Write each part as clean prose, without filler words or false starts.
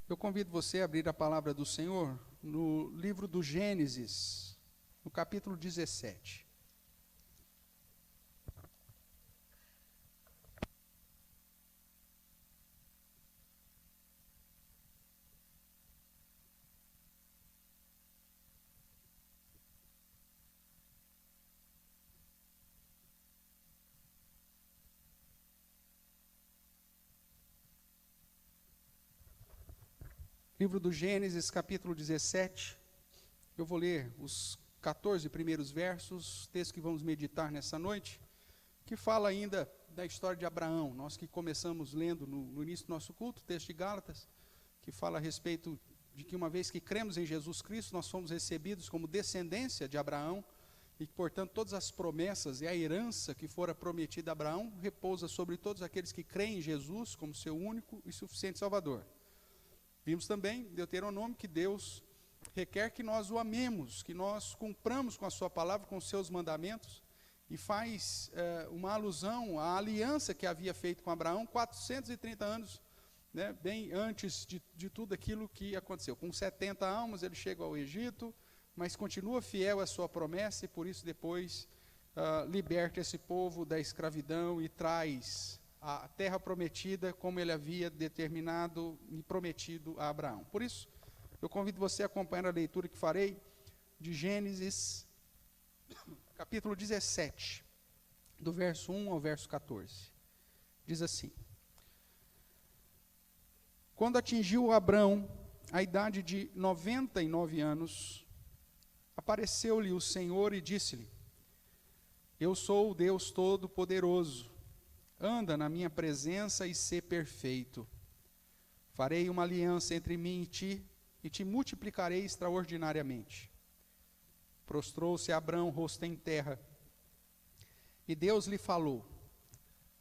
Eu convido você a abrir a palavra do Senhor no livro do Gênesis, no capítulo 17. Livro do Gênesis, capítulo 17, eu vou ler os 14 primeiros versos, texto que vamos meditar nessa noite, que fala ainda da história de Abraão. Nós que começamos lendo no início do nosso culto, o texto de Gálatas, que fala a respeito de que uma vez que cremos em Jesus Cristo, nós fomos recebidos como descendência de Abraão, e que, portanto, todas as promessas e a herança que fora prometida a Abraão, repousa sobre todos aqueles que creem em Jesus como seu único e suficiente Salvador. Vimos também, em Deuteronômio, que Deus requer que nós o amemos, que nós cumpramos com a sua palavra, com os seus mandamentos, e faz uma alusão à aliança que havia feito com Abraão 430 anos, né, bem antes de tudo aquilo que aconteceu. Com 70 almas ele chega ao Egito, mas continua fiel à sua promessa, e por isso depois liberta esse povo da escravidão e traz a terra prometida, como ele havia determinado e prometido a Abraão. Por isso, eu convido você a acompanhar a leitura que farei de Gênesis, capítulo 17, do verso 1 ao verso 14. Diz assim: Quando atingiu Abrão a idade de 99 anos, apareceu-lhe o Senhor e disse-lhe: Eu sou o Deus Todo-Poderoso. Anda na minha presença e sê perfeito. Farei uma aliança entre mim e te multiplicarei extraordinariamente. Prostrou-se Abrão, rosto em terra, e Deus lhe falou: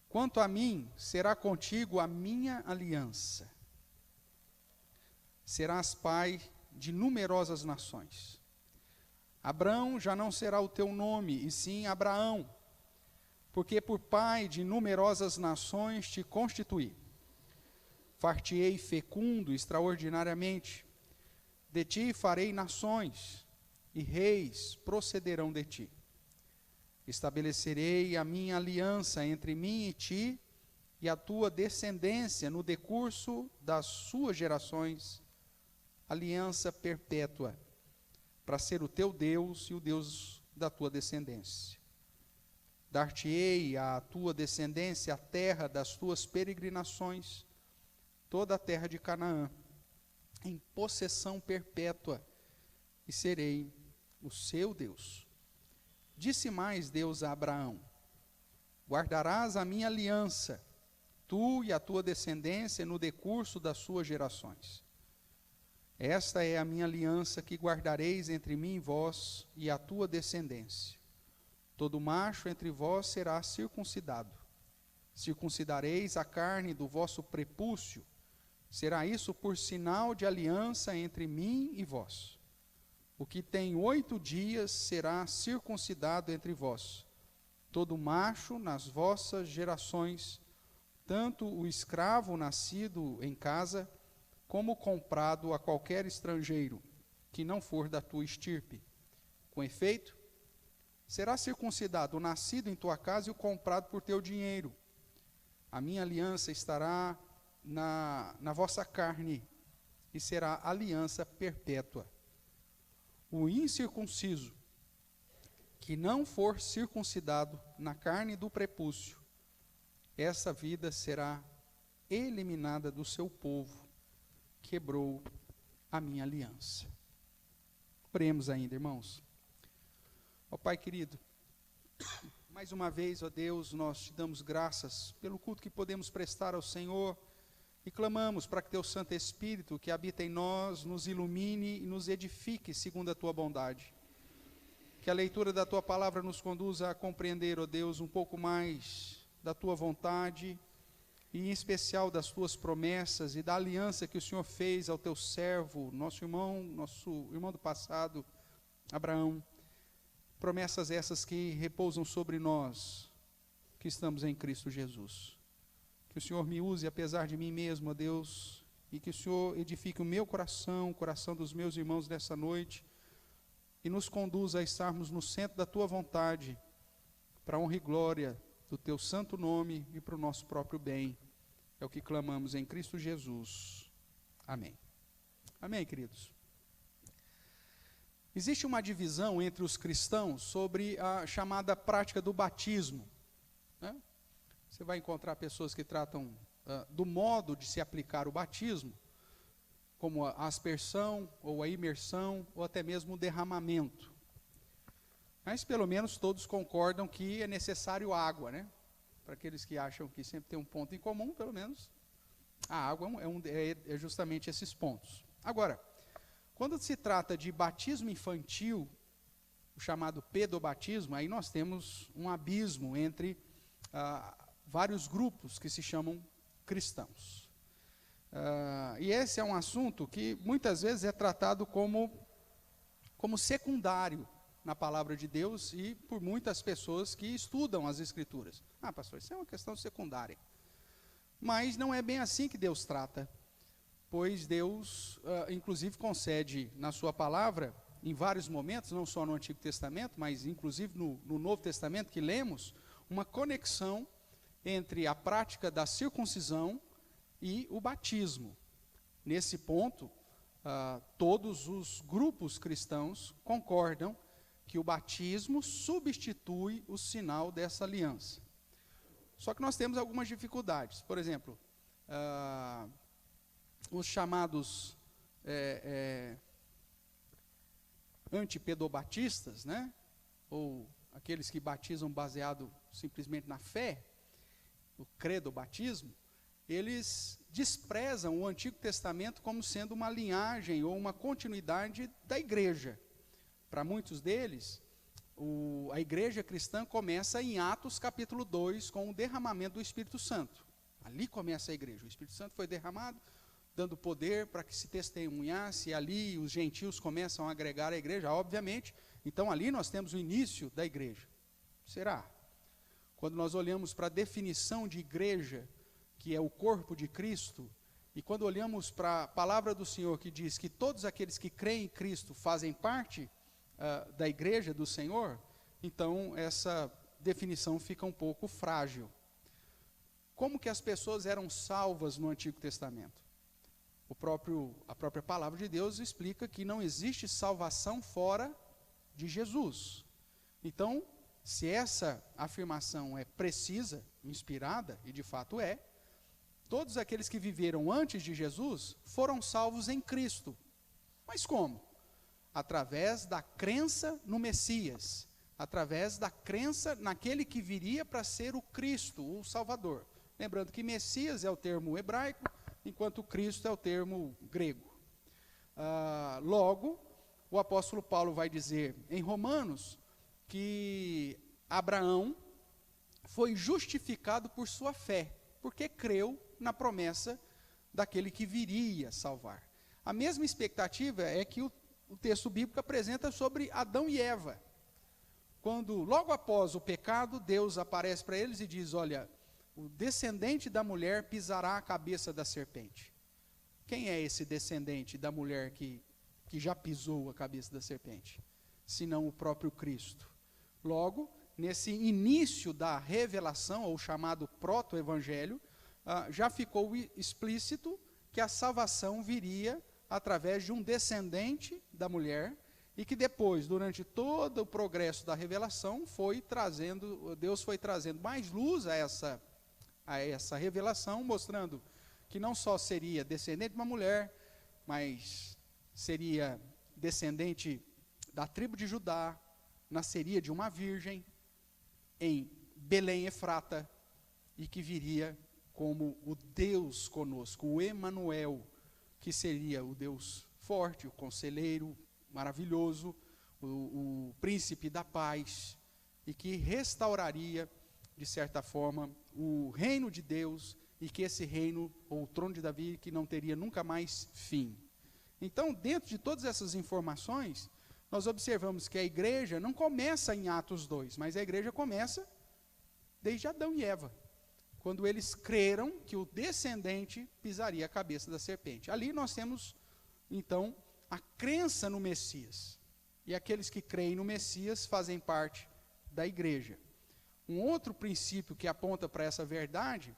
Quanto a mim, será contigo a minha aliança. Serás pai de numerosas nações. Abrão já não será o teu nome, e sim Abraão, porque por pai de numerosas nações te constituí. Far-te-ei fecundo extraordinariamente, de ti farei nações, e reis procederão de ti. Estabelecerei a minha aliança entre mim e ti, e a tua descendência no decurso das suas gerações, aliança perpétua, para ser o teu Deus e o Deus da tua descendência. Dar-te-ei à tua descendência a terra das tuas peregrinações, toda a terra de Canaã, em possessão perpétua, e serei o seu Deus. Disse mais Deus a Abraão: Guardarás a minha aliança, tu e a tua descendência, no decurso das suas gerações. Esta é a minha aliança que guardareis entre mim e vós e a tua descendência. Todo macho entre vós será circuncidado. Circuncidareis a carne do vosso prepúcio. Será isso por sinal de aliança entre mim e vós. O que tem 8 dias será circuncidado entre vós. Todo macho nas vossas gerações, tanto o escravo nascido em casa, como comprado a qualquer estrangeiro, que não for da tua estirpe. Com efeito, será circuncidado o nascido em tua casa e o comprado por teu dinheiro. A minha aliança estará na vossa carne, e será aliança perpétua. O incircunciso, que não for circuncidado na carne do prepúcio, essa vida será eliminada do seu povo. Quebrou a minha aliança. Oremos ainda, irmãos. Ó Pai querido, mais uma vez, ó Deus, nós te damos graças pelo culto que podemos prestar ao Senhor e clamamos para que teu Santo Espírito, que habita em nós, nos ilumine e nos edifique segundo a tua bondade. Que a leitura da tua palavra nos conduza a compreender, ó Deus, um pouco mais da tua vontade e em especial das tuas promessas e da aliança que o Senhor fez ao teu servo, nosso irmão do passado, Abraão. Promessas essas que repousam sobre nós, que estamos em Cristo Jesus. Que o Senhor me use, apesar de mim mesmo, ó Deus, e que o Senhor edifique o meu coração, o coração dos meus irmãos dessa noite, e nos conduza a estarmos no centro da Tua vontade, para a honra e glória do Teu santo nome e para o nosso próprio bem. É o que clamamos em Cristo Jesus. Amém. Amém, queridos? Existe uma divisão entre os cristãos sobre a chamada prática do batismo, né? Você vai encontrar pessoas que tratam do modo de se aplicar o batismo, como a aspersão, ou a imersão, ou até mesmo o derramamento. Mas pelo menos todos concordam que é necessário água, né? Para aqueles que acham que sempre tem um ponto em comum, pelo menos a água é justamente esses pontos. Agora, quando se trata de batismo infantil, o chamado pedobatismo, aí nós temos um abismo entre vários grupos que se chamam cristãos. E esse é um assunto que muitas vezes é tratado como secundário na palavra de Deus e por muitas pessoas que estudam as Escrituras. Pastor, isso é uma questão secundária. Mas não é bem assim que Deus trata, pois Deus, inclusive, concede na sua palavra, em vários momentos, não só no Antigo Testamento, mas inclusive no Novo Testamento que lemos, uma conexão entre a prática da circuncisão e o batismo. Nesse ponto, todos os grupos cristãos concordam que o batismo substitui o sinal dessa aliança. Só que nós temos algumas dificuldades. Por exemplo, os chamados antipedobatistas, né? Ou aqueles que batizam baseado simplesmente na fé, o credobatismo, eles desprezam o Antigo Testamento como sendo uma linhagem ou uma continuidade da igreja. Para muitos deles, a igreja cristã começa em Atos capítulo 2, com o derramamento do Espírito Santo. Ali começa a igreja. O Espírito Santo foi derramado, dando poder para que se testemunhasse, e ali os gentios começam a agregar a igreja, obviamente. Então ali nós temos o início da igreja. Será? Quando nós olhamos para a definição de igreja, que é o corpo de Cristo, e quando olhamos para a palavra do Senhor que diz que todos aqueles que creem em Cristo fazem parte da igreja do Senhor, então essa definição fica um pouco frágil. Como que as pessoas eram salvas no Antigo Testamento? A própria palavra de Deus explica que não existe salvação fora de Jesus. Então, se essa afirmação é precisa, inspirada, e de fato é, todos aqueles que viveram antes de Jesus foram salvos em Cristo. Mas como? Através da crença no Messias, através da crença naquele que viria para ser o Cristo, o Salvador. Lembrando que Messias é o termo hebraico, enquanto Cristo é o termo grego. Logo, o apóstolo Paulo vai dizer em Romanos que Abraão foi justificado por sua fé, porque creu na promessa daquele que viria salvar. A mesma expectativa é que o texto bíblico apresenta sobre Adão e Eva. Quando, logo após o pecado, Deus aparece para eles e diz, olha, o descendente da mulher pisará a cabeça da serpente. Quem é esse descendente da mulher que já pisou a cabeça da serpente? Senão o próprio Cristo. Logo, nesse início da revelação, ou chamado proto-evangelho, já ficou explícito que a salvação viria através de um descendente da mulher, e que depois, durante todo o progresso da revelação, Deus foi trazendo mais luz a essa revelação, mostrando que não só seria descendente de uma mulher, mas seria descendente da tribo de Judá, nasceria de uma virgem, em Belém Efrata, e que viria como o Deus conosco, o Emanuel, que seria o Deus forte, o conselheiro maravilhoso, o príncipe da paz, e que restauraria, de certa forma, o reino de Deus, e que esse reino, ou o trono de Davi, que não teria nunca mais fim. Então, dentro de todas essas informações, nós observamos que a igreja não começa em Atos 2, mas a igreja começa desde Adão e Eva. quando eles creram que o descendente pisaria a cabeça da serpente. Ali nós temos, então, a crença no Messias. E aqueles que creem no Messias fazem parte da igreja. Um outro princípio que aponta para essa verdade,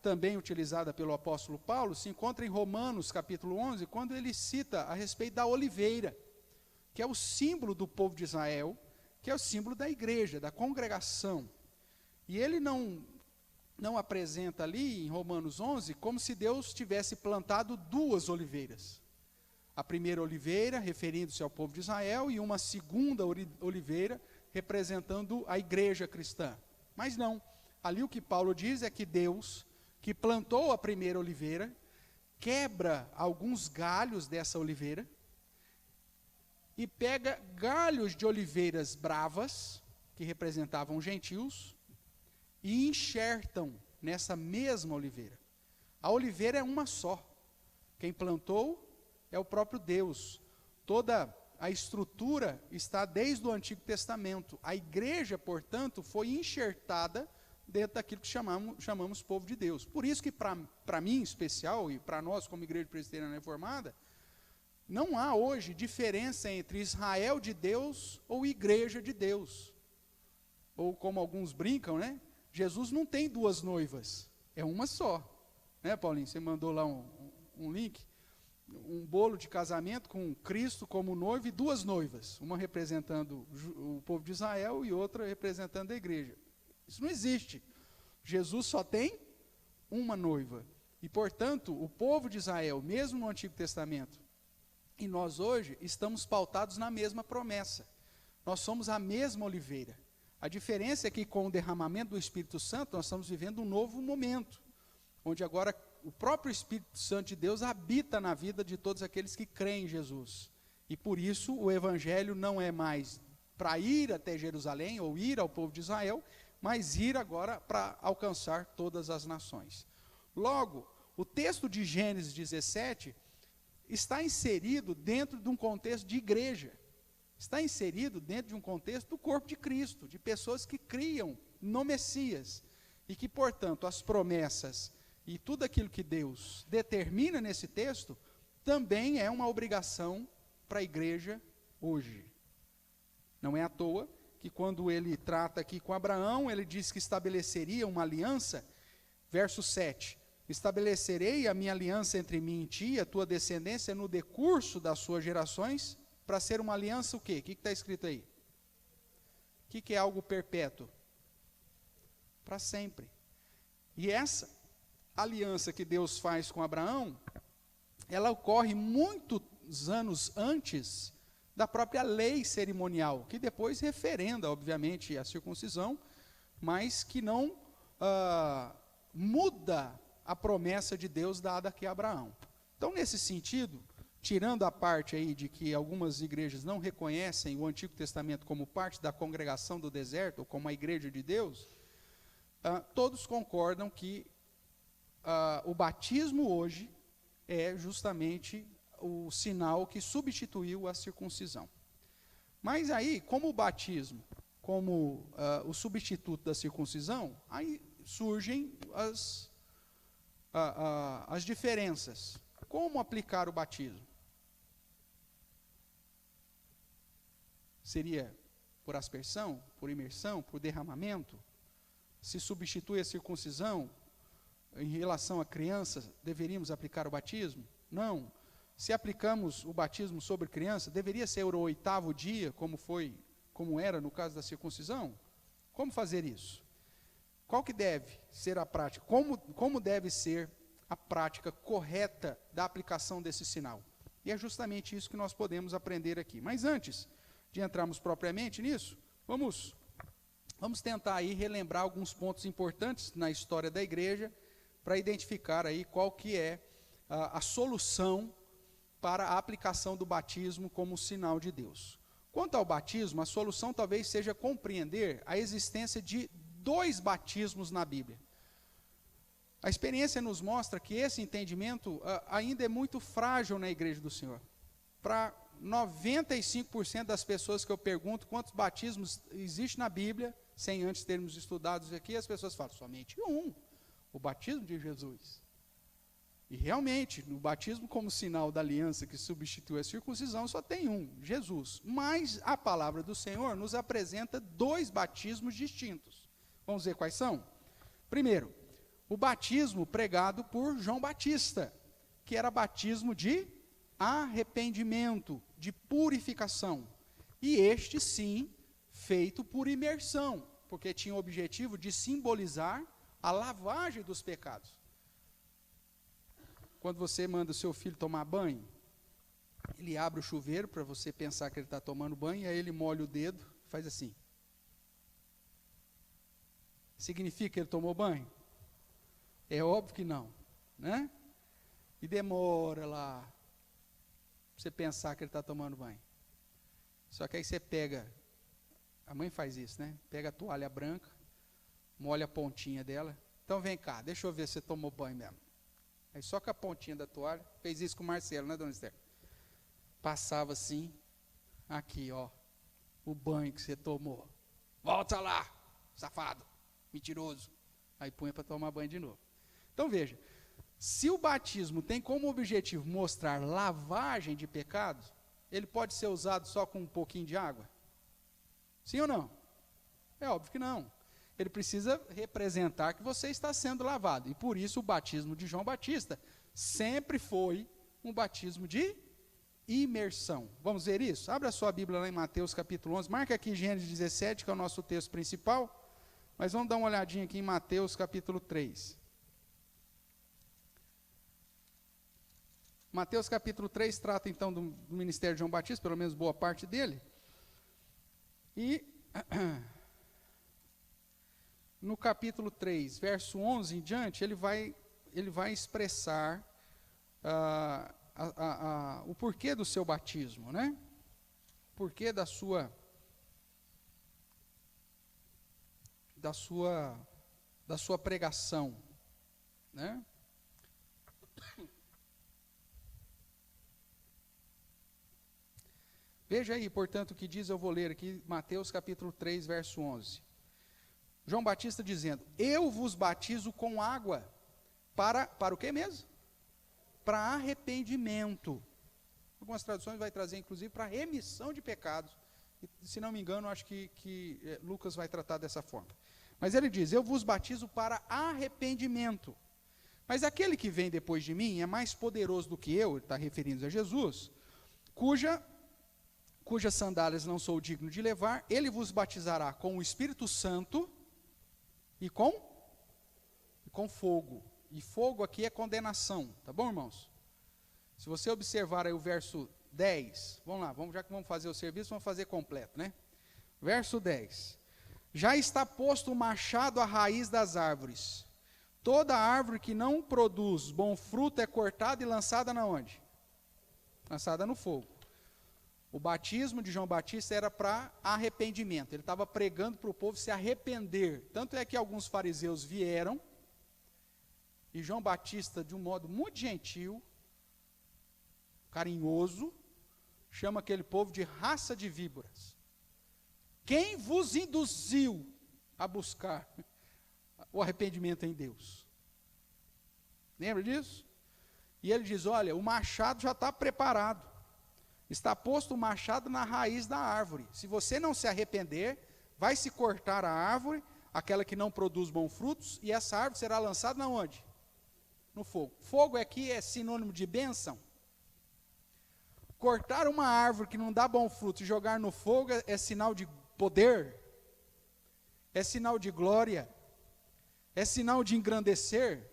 também utilizada pelo apóstolo Paulo, se encontra em Romanos capítulo 11, quando ele cita a respeito da oliveira, que é o símbolo do povo de Israel, que é o símbolo da igreja, da congregação. E ele não apresenta ali, em Romanos 11, como se Deus tivesse plantado duas oliveiras. A primeira oliveira, referindo-se ao povo de Israel, e uma segunda oliveira, representando a igreja cristã. Mas não, ali o que Paulo diz é que Deus, que plantou a primeira oliveira, quebra alguns galhos dessa oliveira, e pega galhos de oliveiras bravas, que representavam gentios, e enxertam nessa mesma oliveira. A oliveira é uma só. Quem plantou é o próprio Deus. Toda a estrutura está desde o Antigo Testamento. A igreja, portanto, foi enxertada dentro daquilo que chamamos povo de Deus. Por isso que, para mim em especial, e para nós como Igreja Presbiteriana Reformada, não há hoje diferença entre Israel de Deus ou igreja de Deus. Ou como alguns brincam, né? Jesus não tem duas noivas, é uma só. Né, Paulinho? Você mandou lá um link. Um bolo de casamento com Cristo como noivo e duas noivas, uma representando o povo de Israel e outra representando a igreja. Isso não existe. Jesus só tem uma noiva. E, portanto, o povo de Israel, mesmo no Antigo Testamento, e nós hoje, estamos pautados na mesma promessa. Nós somos a mesma oliveira. A diferença é que com o derramamento do Espírito Santo, nós estamos vivendo um novo momento, onde agora o próprio Espírito Santo de Deus habita na vida de todos aqueles que creem em Jesus. E por isso o Evangelho não é mais para ir até Jerusalém ou ir ao povo de Israel, mas ir agora para alcançar todas as nações. Logo, o texto de Gênesis 17 está inserido dentro de um contexto de igreja. Está inserido dentro de um contexto do corpo de Cristo, de pessoas que criam no Messias. E que, portanto, as promessas e tudo aquilo que Deus determina nesse texto, também é uma obrigação para a igreja hoje. Não é à toa que quando ele trata aqui com Abraão, ele diz que estabeleceria uma aliança, verso 7, estabelecerei a minha aliança entre mim e ti, a tua descendência, no decurso das suas gerações, para ser uma aliança o quê? O que está escrito aí? O que é algo perpétuo? Para sempre. E essa aliança que Deus faz com Abraão, ela ocorre muitos anos antes da própria lei cerimonial, que depois referenda, obviamente, a circuncisão, mas que não muda a promessa de Deus dada aqui a Abraão. Então, nesse sentido, tirando a parte aí de que algumas igrejas não reconhecem o Antigo Testamento como parte da congregação do deserto, ou como a igreja de Deus, todos concordam que o batismo hoje é justamente o sinal que substituiu a circuncisão. Mas aí, como o batismo, como o substituto da circuncisão, aí surgem as diferenças. Como aplicar o batismo? Seria por aspersão, por imersão, por derramamento? Se substitui a circuncisão, em relação a crianças, deveríamos aplicar o batismo? Não. Se aplicamos o batismo sobre criança, deveria ser o 8º dia, como era no caso da circuncisão? Como fazer isso? Qual que deve ser a prática? Como deve ser a prática correta da aplicação desse sinal? E é justamente isso que nós podemos aprender aqui. Mas antes de entrarmos propriamente nisso, vamos tentar aí relembrar alguns pontos importantes na história da igreja, para identificar aí qual que é a solução para a aplicação do batismo como sinal de Deus. Quanto ao batismo, a solução talvez seja compreender a existência de 2 batismos na Bíblia. A experiência nos mostra que esse entendimento ainda é muito frágil na igreja do Senhor. Para 95% das pessoas que eu pergunto quantos batismos existe na Bíblia, sem antes termos estudado isso aqui, as pessoas falam, somente um. O batismo de Jesus. E realmente, no batismo como sinal da aliança que substitui a circuncisão, só tem um, Jesus. Mas a palavra do Senhor nos apresenta 2 batismos distintos. Vamos ver quais são? Primeiro, o batismo pregado por João Batista, que era batismo de arrependimento, de purificação. E este, sim, feito por imersão, porque tinha o objetivo de simbolizar a lavagem dos pecados. Quando você manda o seu filho tomar banho, ele abre o chuveiro para você pensar que ele está tomando banho, e aí ele molha o dedo e faz assim. Significa que ele tomou banho? É óbvio que não, né? E demora lá, para você pensar que ele está tomando banho. Só que aí você pega, a mãe faz isso, né? Pega a toalha branca, molha a pontinha dela. Então vem cá, deixa eu ver se você tomou banho mesmo. Aí só com a pontinha da toalha, fez isso com o Marcelo, né, dona Esther? Passava assim, aqui, ó, o banho que você tomou. Volta lá, safado, mentiroso. Aí punha para tomar banho de novo. Então veja, se o batismo tem como objetivo mostrar lavagem de pecados, ele pode ser usado só com um pouquinho de água? Sim ou não? É óbvio que não. Ele precisa representar que você está sendo lavado. E por isso o batismo de João Batista sempre foi um batismo de imersão. Vamos ver isso? Abra a sua Bíblia lá em Mateus capítulo 11. Marca aqui Gênesis 17, que é o nosso texto principal. Mas vamos dar uma olhadinha aqui em Mateus capítulo 3. Mateus capítulo 3 trata então do ministério de João Batista, pelo menos boa parte dele. E no capítulo 3, verso 11 em diante, ele vai expressar o porquê do seu batismo, né? O porquê da sua pregação, né? Veja aí, portanto, o que diz, eu vou ler aqui, Mateus capítulo 3, verso 11. João Batista dizendo, eu vos batizo com água, para o que mesmo? Para arrependimento. Algumas traduções vai trazer, inclusive, para remissão de pecados. E, se não me engano, acho que Lucas vai tratar dessa forma. Mas ele diz, eu vos batizo para arrependimento. Mas aquele que vem depois de mim é mais poderoso do que eu, ele está referindo a Jesus, cujas sandálias não sou digno de levar, ele vos batizará com o Espírito Santo e com fogo. E fogo aqui é condenação, tá bom, irmãos? Se você observar aí o verso 10, vamos lá, já que vamos fazer o serviço, vamos fazer completo, né? Verso 10. Já está posto o machado à raiz das árvores. Toda árvore que não produz bom fruto é cortada e lançada na onde? Lançada no fogo. O batismo de João Batista era para arrependimento. Ele estava pregando para o povo se arrepender. Tanto é que alguns fariseus vieram, e João Batista, de um modo muito gentil, carinhoso, chama aquele povo de raça de víboras. Quem vos induziu a buscar o arrependimento em Deus? Lembra disso? E ele diz, olha, o machado já está preparado. Está posto o machado na raiz da árvore. Se você não se arrepender, vai se cortar a árvore, aquela que não produz bons frutos, e essa árvore será lançada na onde? No fogo. Fogo aqui é sinônimo de bênção. Cortar uma árvore que não dá bom fruto e jogar no fogo é sinal de poder, é sinal de glória, é sinal de engrandecer,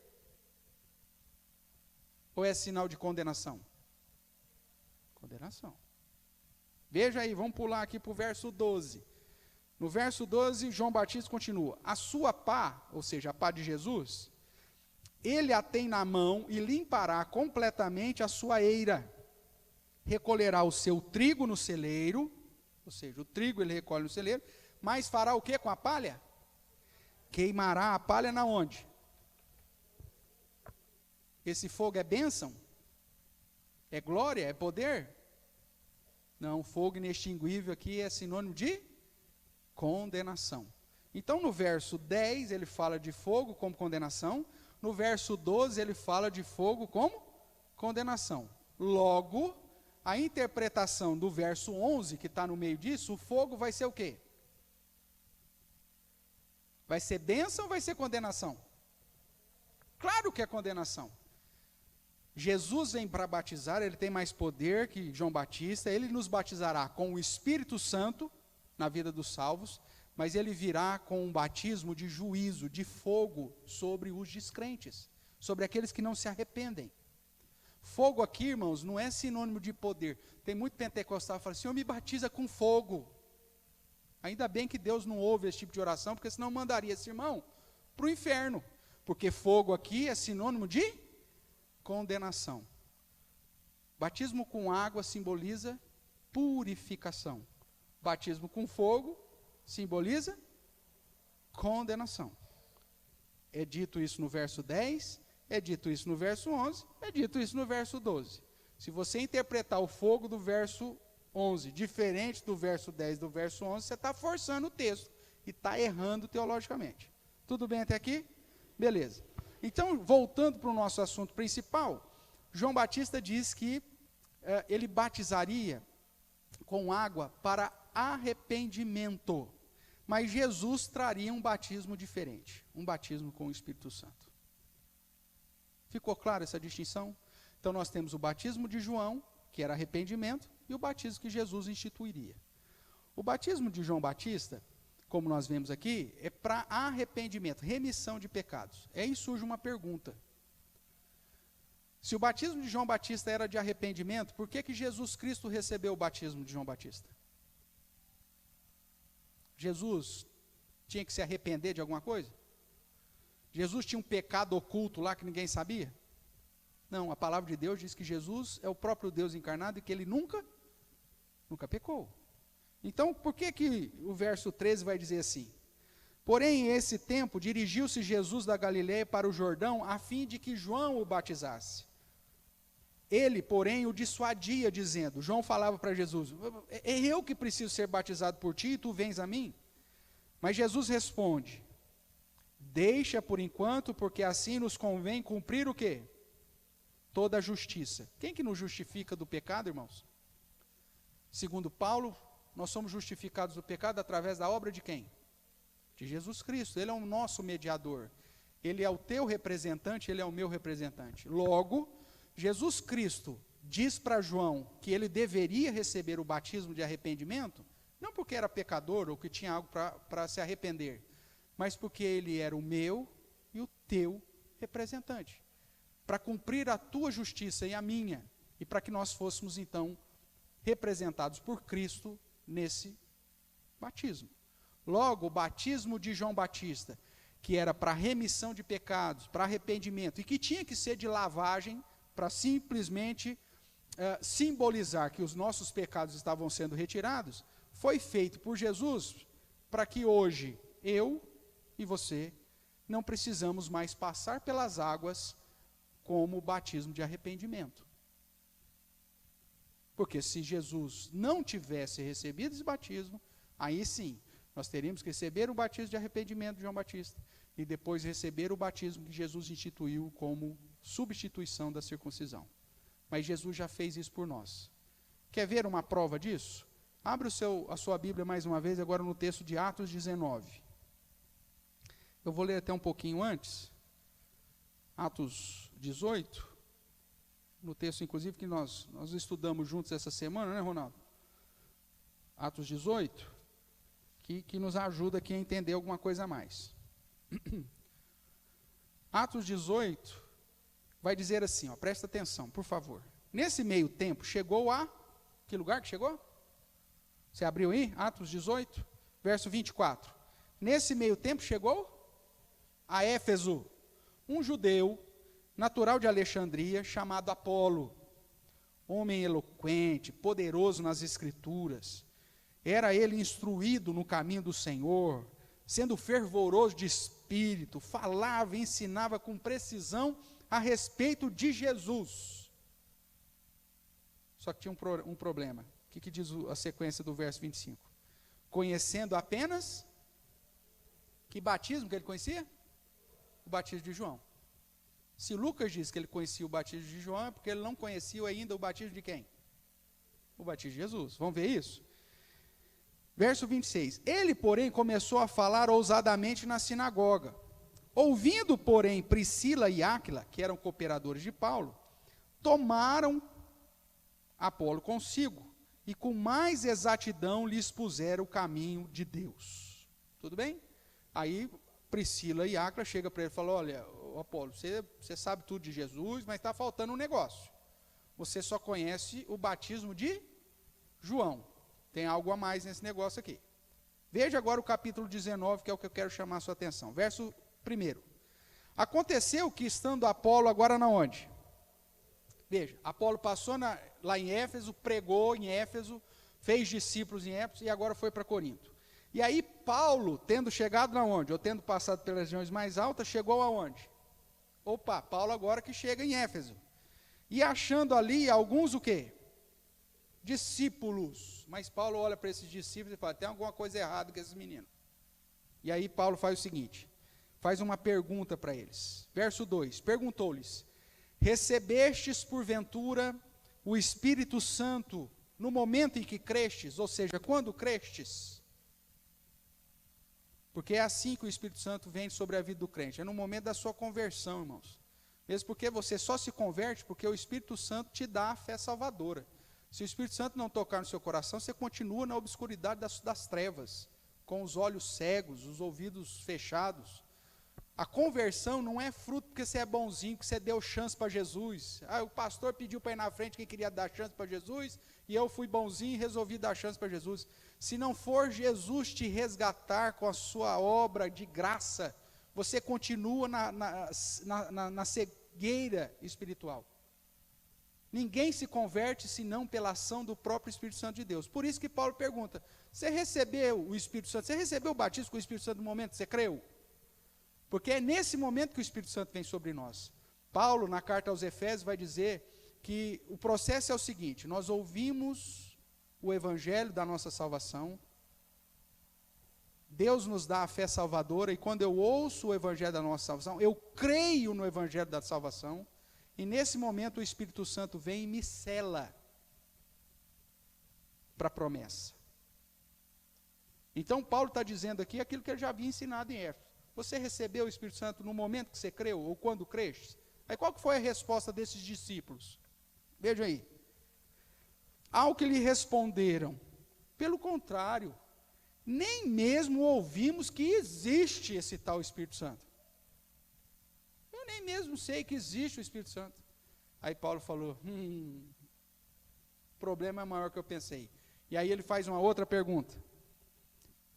ou é sinal de condenação? Condenação. Veja aí, vamos pular aqui para o verso 12. No verso 12, João Batista continua. A sua pá, ou seja, a pá de Jesus, ele a tem na mão e limpará completamente a sua eira. Recolherá o seu trigo no celeiro, ou seja, o trigo ele recolhe no celeiro, mas fará o que com a palha? Queimará a palha na onde? Esse fogo é bênção? É glória? É poder? Não, fogo inextinguível aqui é sinônimo de condenação. Então, no verso 10, ele fala de fogo como condenação. no verso 12 ele fala de fogo como condenação. Logo, a interpretação do verso 11, que está no meio disso, o fogo vai ser o quê? Vai ser bênção ou vai ser condenação? Claro que é condenação. Jesus vem para batizar, ele tem mais poder que João Batista, ele nos batizará com o Espírito Santo na vida dos salvos, mas ele virá com um batismo de juízo, de fogo sobre os descrentes, sobre aqueles que não se arrependem. Fogo aqui, irmãos, não é sinônimo de poder. Tem muito pentecostal que fala, Senhor, me batiza com fogo. Ainda bem que Deus não ouve esse tipo de oração, porque senão mandaria esse irmão para o inferno. Porque fogo aqui é sinônimo de condenação. Batismo com água simboliza purificação. Batismo com fogo simboliza condenação. É dito isso no verso 10, é dito isso no verso 11, é dito isso no verso 12. Se você interpretar o fogo do verso 11 diferente do verso 10 do verso 11, você está forçando o texto e está errando teologicamente. Tudo bem até aqui? Beleza. Então, voltando para o nosso assunto principal, João Batista diz que ele batizaria com água para arrependimento, mas Jesus traria um batismo diferente, um batismo com o Espírito Santo. Ficou clara essa distinção? Então nós temos o batismo de João, que era arrependimento, e o batismo que Jesus instituiria. O batismo de João Batista, como nós vemos aqui, é para arrependimento, remissão de pecados. Aí surge uma pergunta. Se o batismo de João Batista era de arrependimento, por que Jesus Cristo recebeu o batismo de João Batista? Jesus tinha que se arrepender de alguma coisa? Jesus tinha um pecado oculto lá que ninguém sabia? Não, a palavra de Deus diz que Jesus é o próprio Deus encarnado e que ele nunca pecou. Então, por que o verso 13 vai dizer assim? Porém, em esse tempo, dirigiu-se Jesus da Galileia para o Jordão, a fim de que João o batizasse. Ele, porém, o dissuadia, dizendo, João falava para Jesus, é eu que preciso ser batizado por ti e tu vens a mim? Mas Jesus responde, deixa por enquanto, porque assim nos convém cumprir o quê? Toda a justiça. Quem que nos justifica do pecado, irmãos? Segundo Paulo, nós somos justificados do pecado através da obra de quem? De Jesus Cristo. Ele é o nosso mediador. Ele é o teu representante, ele é o meu representante. Logo, Jesus Cristo diz para João que ele deveria receber o batismo de arrependimento, não porque era pecador ou que tinha algo para se arrepender, mas porque ele era o meu e o teu representante, para cumprir a tua justiça e a minha, e para que nós fôssemos então representados por Cristo nesse batismo. Logo, o batismo de João Batista, que era para remissão de pecados, para arrependimento, e que tinha que ser de lavagem, para simplesmente simbolizar que os nossos pecados estavam sendo retirados, foi feito por Jesus, para que hoje eu e você não precisamos mais passar pelas águas como o batismo de arrependimento. Porque se Jesus não tivesse recebido esse batismo, aí sim, nós teríamos que receber o batismo de arrependimento de João Batista, e depois receber o batismo que Jesus instituiu como substituição da circuncisão. Mas Jesus já fez isso por nós. Quer ver uma prova disso? Abre a sua Bíblia mais uma vez, agora no texto de Atos 19. Eu vou ler até um pouquinho antes. Atos 18. No texto, inclusive, que nós estudamos juntos essa semana, né, Ronaldo? Atos 18, que nos ajuda aqui a entender alguma coisa a mais. Atos 18 vai dizer assim, ó, presta atenção, por favor. Nesse meio tempo, chegou a... Que lugar que chegou? Você abriu aí? Atos 18, verso 24. Nesse meio tempo, chegou a Éfeso, um judeu, natural de Alexandria, chamado Apolo, homem eloquente, poderoso nas Escrituras. Era ele instruído no caminho do Senhor, sendo fervoroso de espírito, falava e ensinava com precisão a respeito de Jesus. Só que tinha um problema. O que diz a sequência do verso 25? Conhecendo apenas, que batismo que ele conhecia? O batismo de João. Se Lucas diz que ele conhecia o batismo de João, é porque ele não conhecia ainda o batismo de quem? O batismo de Jesus. Vamos ver isso? Verso 26. Ele, porém, começou a falar ousadamente na sinagoga. Ouvindo, porém, Priscila e Áquila, que eram cooperadores de Paulo, tomaram Apolo consigo e com mais exatidão lhe expuseram o caminho de Deus. Tudo bem? Aí Priscila e Áquila chegam para ele e falam: olha, Apolo, você sabe tudo de Jesus, mas está faltando um negócio. Você só conhece o batismo de João. Tem algo a mais nesse negócio aqui. Veja agora o capítulo 19, que é o que eu quero chamar a sua atenção. Verso 1. Aconteceu que, estando Apolo agora na onde? Veja, Apolo passou lá em Éfeso, pregou em Éfeso, fez discípulos em Éfeso e agora foi para Corinto. E aí Paulo, tendo chegado na onde? Ou tendo passado pelas regiões mais altas, chegou aonde? Opa, Paulo agora que chega em Éfeso. E achando ali alguns o quê? Discípulos. Mas Paulo olha para esses discípulos e fala: tem alguma coisa errada com esses meninos. E aí Paulo faz o seguinte, faz uma pergunta para eles. Verso 2, perguntou-lhes: recebestes porventura o Espírito Santo no momento em que crestes? Ou seja, quando crestes? Porque é assim que o Espírito Santo vem sobre a vida do crente, é no momento da sua conversão, irmãos. Mesmo porque você só se converte porque o Espírito Santo te dá a fé salvadora. Se o Espírito Santo não tocar no seu coração, você continua na obscuridade das trevas, com os olhos cegos, os ouvidos fechados. A conversão não é fruto porque você é bonzinho, que você deu chance para Jesus. O pastor pediu para ir na frente que queria dar chance para Jesus, e eu fui bonzinho e resolvi dar chance para Jesus. Se não for Jesus te resgatar com a sua obra de graça, você continua na cegueira espiritual. Ninguém se converte senão pela ação do próprio Espírito Santo de Deus. Por isso que Paulo pergunta: você recebeu o Espírito Santo, você recebeu o batismo com o Espírito Santo no momento que você creu? Porque é nesse momento que o Espírito Santo vem sobre nós. Paulo, na carta aos Efésios, vai dizer que o processo é o seguinte: nós ouvimos o Evangelho da nossa salvação, Deus nos dá a fé salvadora, e quando eu ouço o Evangelho da nossa salvação, eu creio no Evangelho da salvação, e nesse momento o Espírito Santo vem e me sela para a promessa. Então Paulo está dizendo aqui aquilo que ele já havia ensinado em Éfeso. Você recebeu o Espírito Santo no momento que você creu, ou quando creste? Aí qual que foi a resposta desses discípulos? Veja aí. Ao que lhe responderam: pelo contrário, nem mesmo ouvimos que existe esse tal Espírito Santo. Eu nem mesmo sei que existe o Espírito Santo. Aí Paulo falou: o problema é maior que eu pensei. E aí ele faz uma outra pergunta.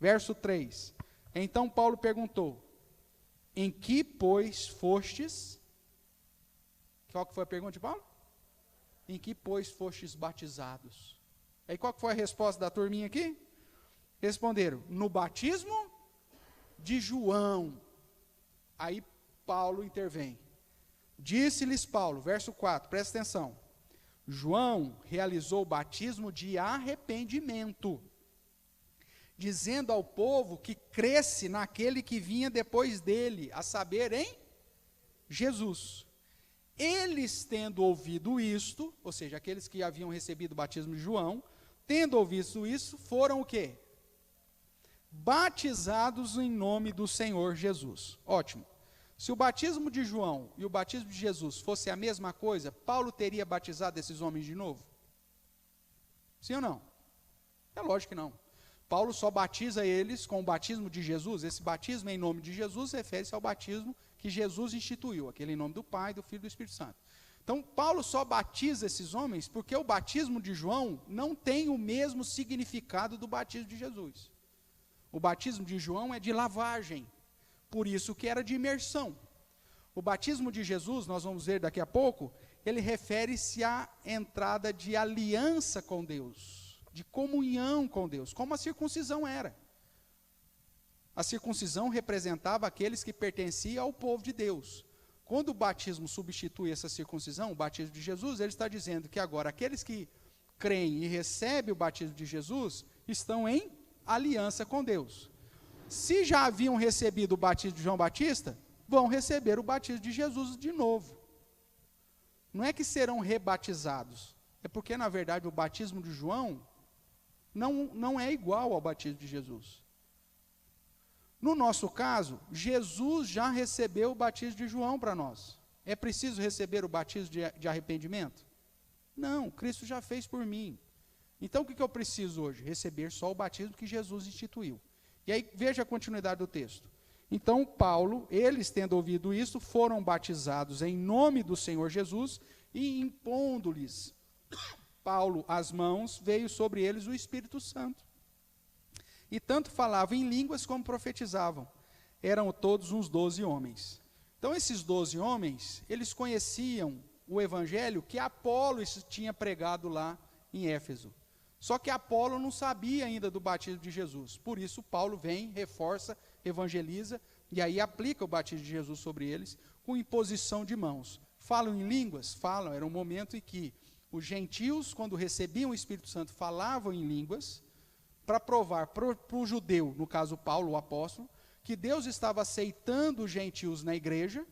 Verso 3. Então Paulo perguntou: em que, pois, fostes? Qual que foi a pergunta de Paulo? Em que, pois, fostes batizados? Aí qual que foi a resposta da turminha aqui? Responderam: no batismo de João. Aí Paulo intervém. Disse-lhes Paulo, verso 4, presta atenção: João realizou o batismo de arrependimento, dizendo ao povo que cresce naquele que vinha depois dele, a saber, em Jesus. Eles, tendo ouvido isto, ou seja, aqueles que haviam recebido o batismo de João, tendo ouvido isso, foram o quê? Batizados em nome do Senhor Jesus. Ótimo. Se o batismo de João e o batismo de Jesus fosse a mesma coisa, Paulo teria batizado esses homens de novo? Sim ou não? É lógico que não. Paulo só batiza eles com o batismo de Jesus. Esse batismo em nome de Jesus refere-se ao batismo que Jesus instituiu, aquele em nome do Pai, do Filho e do Espírito Santo. Então, Paulo só batiza esses homens porque o batismo de João não tem o mesmo significado do batismo de Jesus. O batismo de João é de lavagem, por isso que era de imersão. O batismo de Jesus, nós vamos ver daqui a pouco, ele refere-se à entrada de aliança com Deus, de comunhão com Deus, como a circuncisão era. A circuncisão representava aqueles que pertenciam ao povo de Deus. Quando o batismo substitui essa circuncisão, o batismo de Jesus, ele está dizendo que agora aqueles que creem e recebem o batismo de Jesus, estão em aliança com Deus. Se já haviam recebido o batismo de João Batista, vão receber o batismo de Jesus de novo. Não é que serão rebatizados, é porque, na verdade, o batismo de João não é igual ao batismo de Jesus. No nosso caso, Jesus já recebeu o batismo de João para nós. É preciso receber o batismo de arrependimento? Não, Cristo já fez por mim. Então, o que eu preciso hoje? Receber só o batismo que Jesus instituiu. E aí, veja a continuidade do texto. Então, Paulo, eles tendo ouvido isso, foram batizados em nome do Senhor Jesus, e impondo-lhes Paulo as mãos, veio sobre eles o Espírito Santo. E tanto falavam em línguas como profetizavam. Eram todos uns 12 homens. Então, esses 12 homens, eles conheciam o evangelho que Apolo tinha pregado lá em Éfeso. Só que Apolo não sabia ainda do batismo de Jesus. Por isso, Paulo vem, reforça, evangeliza, e aí aplica o batismo de Jesus sobre eles, com imposição de mãos. Falam em línguas? Falam. Era um momento em que os gentios, quando recebiam o Espírito Santo, falavam em línguas, para provar para o judeu, no caso Paulo, o apóstolo, que Deus estava aceitando os gentios na igreja,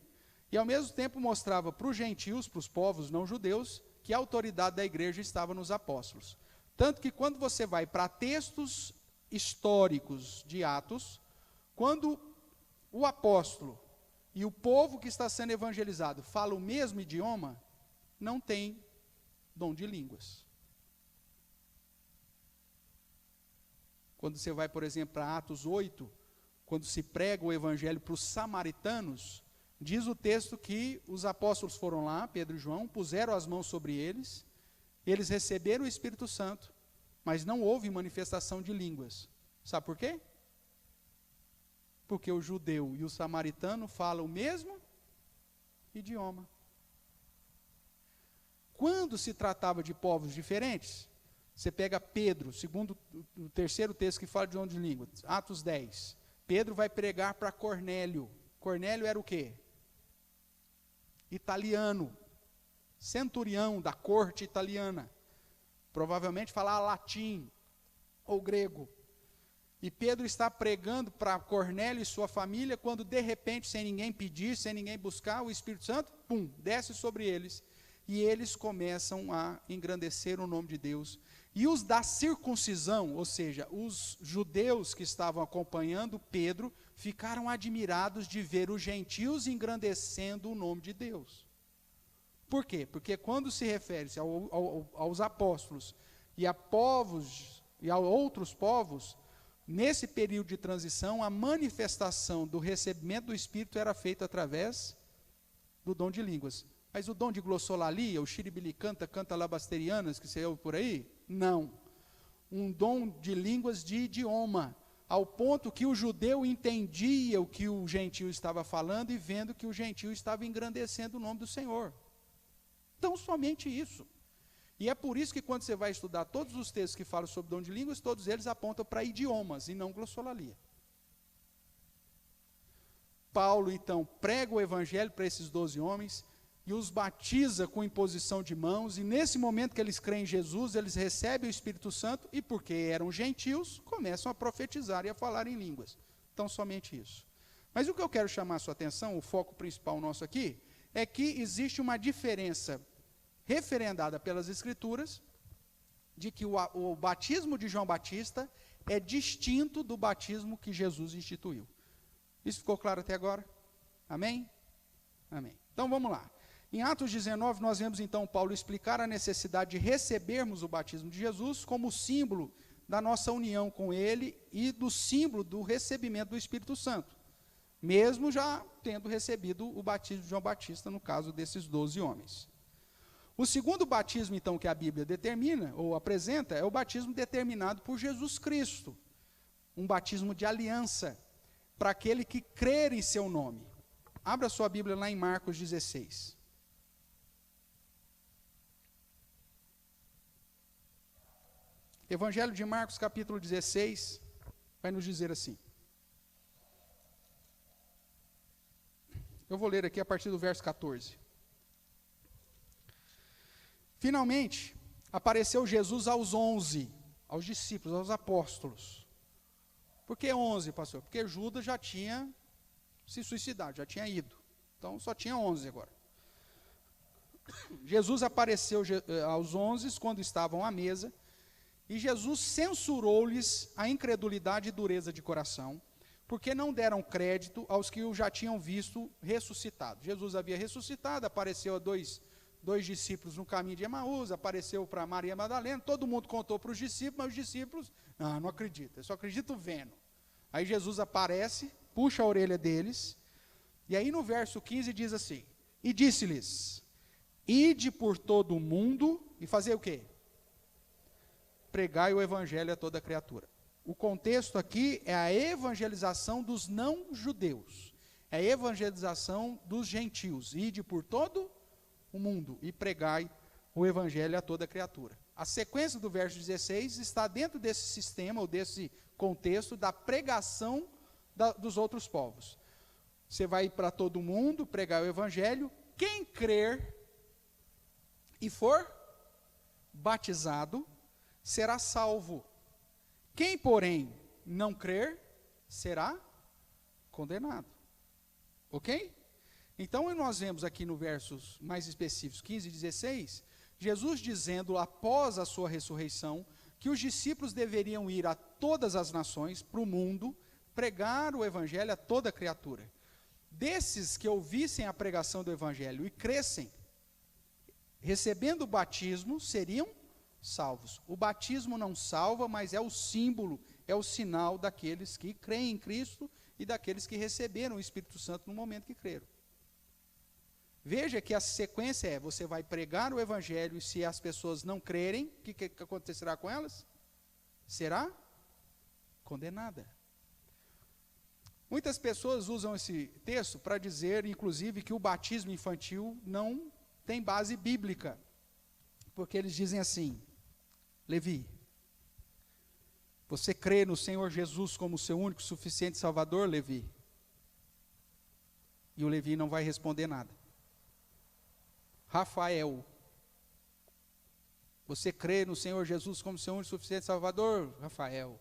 e ao mesmo tempo mostrava para os gentios, para os povos não judeus, que a autoridade da igreja estava nos apóstolos. Tanto que quando você vai para textos históricos de Atos, quando o apóstolo e o povo que está sendo evangelizado falam o mesmo idioma, não tem dom de línguas. Quando você vai, por exemplo, para Atos 8, quando se prega o evangelho para os samaritanos, diz o texto que os apóstolos foram lá, Pedro e João, puseram as mãos sobre eles, eles receberam o Espírito Santo, mas não houve manifestação de línguas. Sabe por quê? Porque o judeu e o samaritano falam o mesmo idioma. Quando se tratava de povos diferentes, você pega Pedro, segundo o terceiro texto que fala de dom de língua, Atos 10. Pedro vai pregar para Cornélio. Cornélio era o quê? Italiano, centurião da corte italiana. Provavelmente falava latim ou grego. E Pedro está pregando para Cornélio e sua família, quando de repente, sem ninguém pedir, sem ninguém buscar, o Espírito Santo, pum, desce sobre eles. E eles começam a engrandecer o nome de Deus. E os da circuncisão, ou seja, os judeus que estavam acompanhando Pedro, ficaram admirados de ver os gentios engrandecendo o nome de Deus. Por quê? Porque quando se refere-se aos apóstolos e a povos e a outros povos, nesse período de transição, a manifestação do recebimento do Espírito era feita através do dom de línguas. Mas o dom de glossolalia, o xiribilicanta, canta labasterianas, que você ouve por aí? Não. Um dom de línguas de idioma, ao ponto que o judeu entendia o que o gentio estava falando e vendo que o gentio estava engrandecendo o nome do Senhor. Então, somente isso. E é por isso que quando você vai estudar todos os textos que falam sobre dom de línguas, todos eles apontam para idiomas e não glossolalia. Paulo, então, prega o evangelho para esses 12 homens, e os batiza com imposição de mãos, e nesse momento que eles creem em Jesus, eles recebem o Espírito Santo, e porque eram gentios, começam a profetizar e a falar em línguas. Então, somente isso. Mas o que eu quero chamar a sua atenção, o foco principal nosso aqui, é que existe uma diferença referendada pelas Escrituras, de que o batismo de João Batista é distinto do batismo que Jesus instituiu. Isso ficou claro até agora? Amém? Amém. Então, vamos lá. Em Atos 19, nós vemos então Paulo explicar a necessidade de recebermos o batismo de Jesus como símbolo da nossa união com ele e do símbolo do recebimento do Espírito Santo, mesmo já tendo recebido o batismo de João Batista, no caso desses 12 homens. O segundo batismo, então, que a Bíblia determina, ou apresenta, é o batismo determinado por Jesus Cristo, um batismo de aliança, para aquele que crer em seu nome. Abra sua Bíblia lá em Marcos 16. Evangelho de Marcos, capítulo 16, vai nos dizer assim. Eu vou ler aqui a partir do verso 14. Finalmente, apareceu Jesus aos 11, aos discípulos, aos apóstolos. Por que 11, pastor? Porque Judas já tinha se suicidado, já tinha ido. Então só tinha 11 agora. Jesus apareceu aos 11 quando estavam à mesa, e Jesus censurou-lhes a incredulidade e dureza de coração, porque não deram crédito aos que o já tinham visto ressuscitado. Jesus havia ressuscitado, apareceu a dois discípulos no caminho de Emaús, apareceu para Maria Madalena, todo mundo contou para os discípulos, mas os discípulos, não acreditam, eu só acredito vendo. Aí Jesus aparece, puxa a orelha deles, e aí no verso 15 diz assim, e disse-lhes, ide por todo o mundo, e fazer o quê? Pregai o evangelho a toda criatura. O contexto aqui é a evangelização dos não-judeus, é a evangelização dos gentios, ide por todo o mundo e pregai o evangelho a toda criatura. A sequência do verso 16 está dentro desse sistema, ou desse contexto da pregação dos outros povos. Você vai para todo mundo, pregar o evangelho, quem crer e for batizado, será salvo. Quem, porém, não crer, será condenado. Ok? Então, nós vemos aqui no versos mais específicos, 15 e 16, Jesus dizendo, após a sua ressurreição, que os discípulos deveriam ir a todas as nações, para o mundo, pregar o evangelho a toda criatura. Desses que ouvissem a pregação do evangelho e crescem, recebendo o batismo, seriam salvos. O batismo não salva, mas é o símbolo, é o sinal daqueles que creem em Cristo e daqueles que receberam o Espírito Santo no momento que creram. Veja que a sequência é, você vai pregar o evangelho, e se as pessoas não crerem, o que acontecerá com elas? Será condenada. Muitas pessoas usam esse texto para dizer, inclusive, que o batismo infantil não tem base bíblica, porque eles dizem assim, Levi, você crê no Senhor Jesus como seu único e suficiente Salvador, Levi? E o Levi não vai responder nada. Rafael, você crê no Senhor Jesus como seu único e suficiente Salvador? Rafael.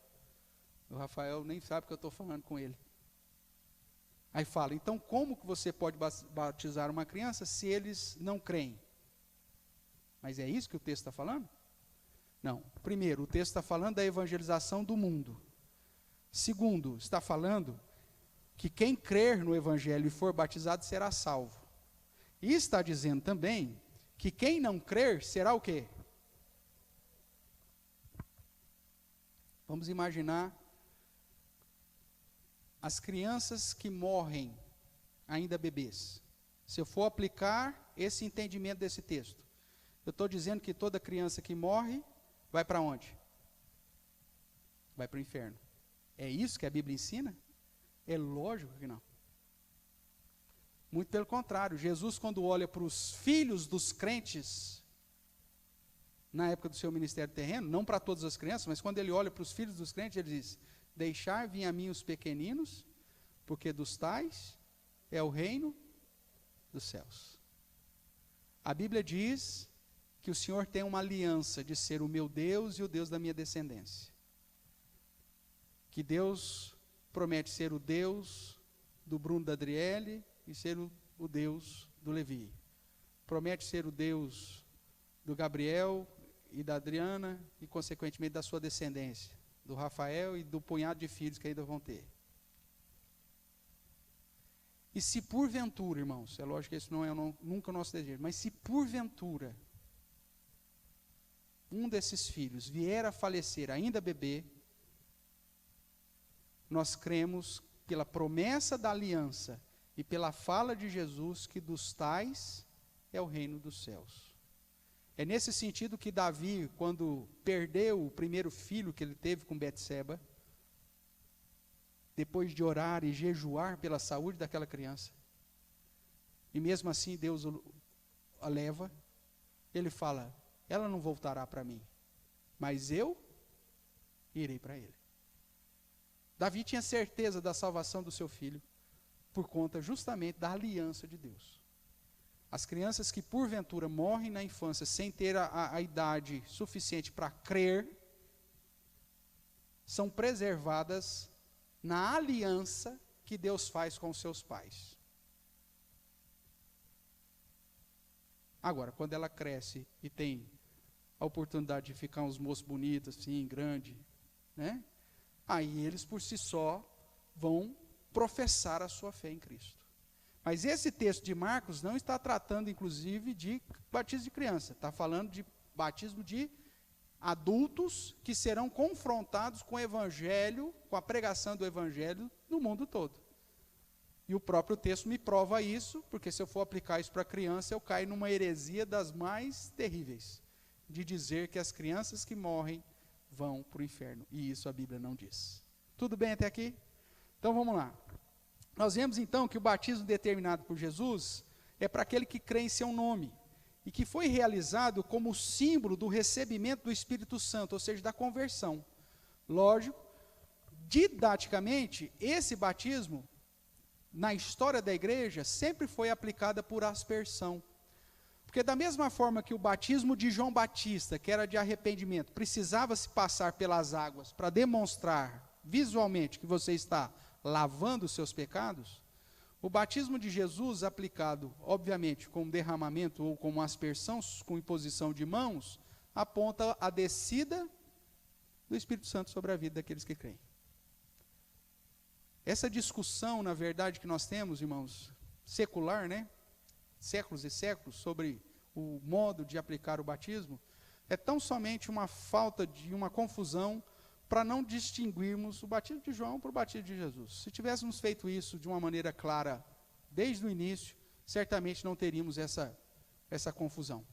O Rafael nem sabe que eu estou falando com ele. Aí fala, então como que você pode batizar uma criança se eles não creem? Mas é isso que o texto está falando? Não. Primeiro, o texto está falando da evangelização do mundo. Segundo, está falando que quem crer no evangelho e for batizado será salvo. E está dizendo também que quem não crer será o quê? Vamos imaginar as crianças que morrem ainda bebês. Se eu for aplicar esse entendimento desse texto, eu estou dizendo que toda criança que morre vai para onde? Vai para o inferno. É isso que a Bíblia ensina? É lógico que não. Muito pelo contrário, Jesus, quando olha para os filhos dos crentes, na época do seu ministério terreno, não para todas as crianças, mas quando ele olha para os filhos dos crentes, ele diz, deixar vir a mim os pequeninos, porque dos tais é o reino dos céus. A Bíblia diz que o Senhor tem uma aliança de ser o meu Deus e o Deus da minha descendência. Que Deus promete ser o Deus do Bruno da Adriele e ser o Deus do Levi. Promete ser o Deus do Gabriel e da Adriana e, consequentemente, da sua descendência, do Rafael e do punhado de filhos que ainda vão ter. E se porventura, irmãos, é lógico que isso não é nunca o nosso desejo, mas se porventura um desses filhos vier a falecer ainda bebê, nós cremos pela promessa da aliança e pela fala de Jesus que dos tais é o reino dos céus. É nesse sentido que Davi, quando perdeu o primeiro filho que ele teve com Betseba, depois de orar e jejuar pela saúde daquela criança, e mesmo assim Deus a leva, ele fala, ela não voltará para mim, mas eu irei para ele. Davi tinha certeza da salvação do seu filho, por conta justamente da aliança de Deus. As crianças que porventura morrem na infância sem ter a idade suficiente para crer, são preservadas na aliança que Deus faz com os seus pais. Agora, quando ela cresce e tem a oportunidade de ficar uns moços bonitos, assim, grande, né? Aí eles por si só vão professar a sua fé em Cristo. Mas esse texto de Marcos não está tratando, inclusive, de batismo de criança. Está falando de batismo de adultos que serão confrontados com o Evangelho, com a pregação do Evangelho no mundo todo. E o próprio texto me prova isso, porque se eu for aplicar isso para criança, eu caio numa heresia das mais terríveis, de dizer que as crianças que morrem vão para o inferno. E isso a Bíblia não diz. Tudo bem até aqui? Então vamos lá. Nós vemos então que o batismo determinado por Jesus é para aquele que crê em seu nome, e que foi realizado como símbolo do recebimento do Espírito Santo, ou seja, da conversão. Lógico, didaticamente, esse batismo, na história da igreja, sempre foi aplicada por aspersão. Porque da mesma forma que o batismo de João Batista, que era de arrependimento, precisava se passar pelas águas para demonstrar visualmente que você está lavando os seus pecados, o batismo de Jesus, aplicado, obviamente, como derramamento ou como aspersão, com imposição de mãos, aponta a descida do Espírito Santo sobre a vida daqueles que creem. Essa discussão, na verdade, que nós temos, irmãos, secular, né? Séculos e séculos, sobre o modo de aplicar o batismo, é tão somente uma falta de uma confusão para não distinguirmos o batismo de João para o batismo de Jesus. Se tivéssemos feito isso de uma maneira clara desde o início, certamente não teríamos essa confusão.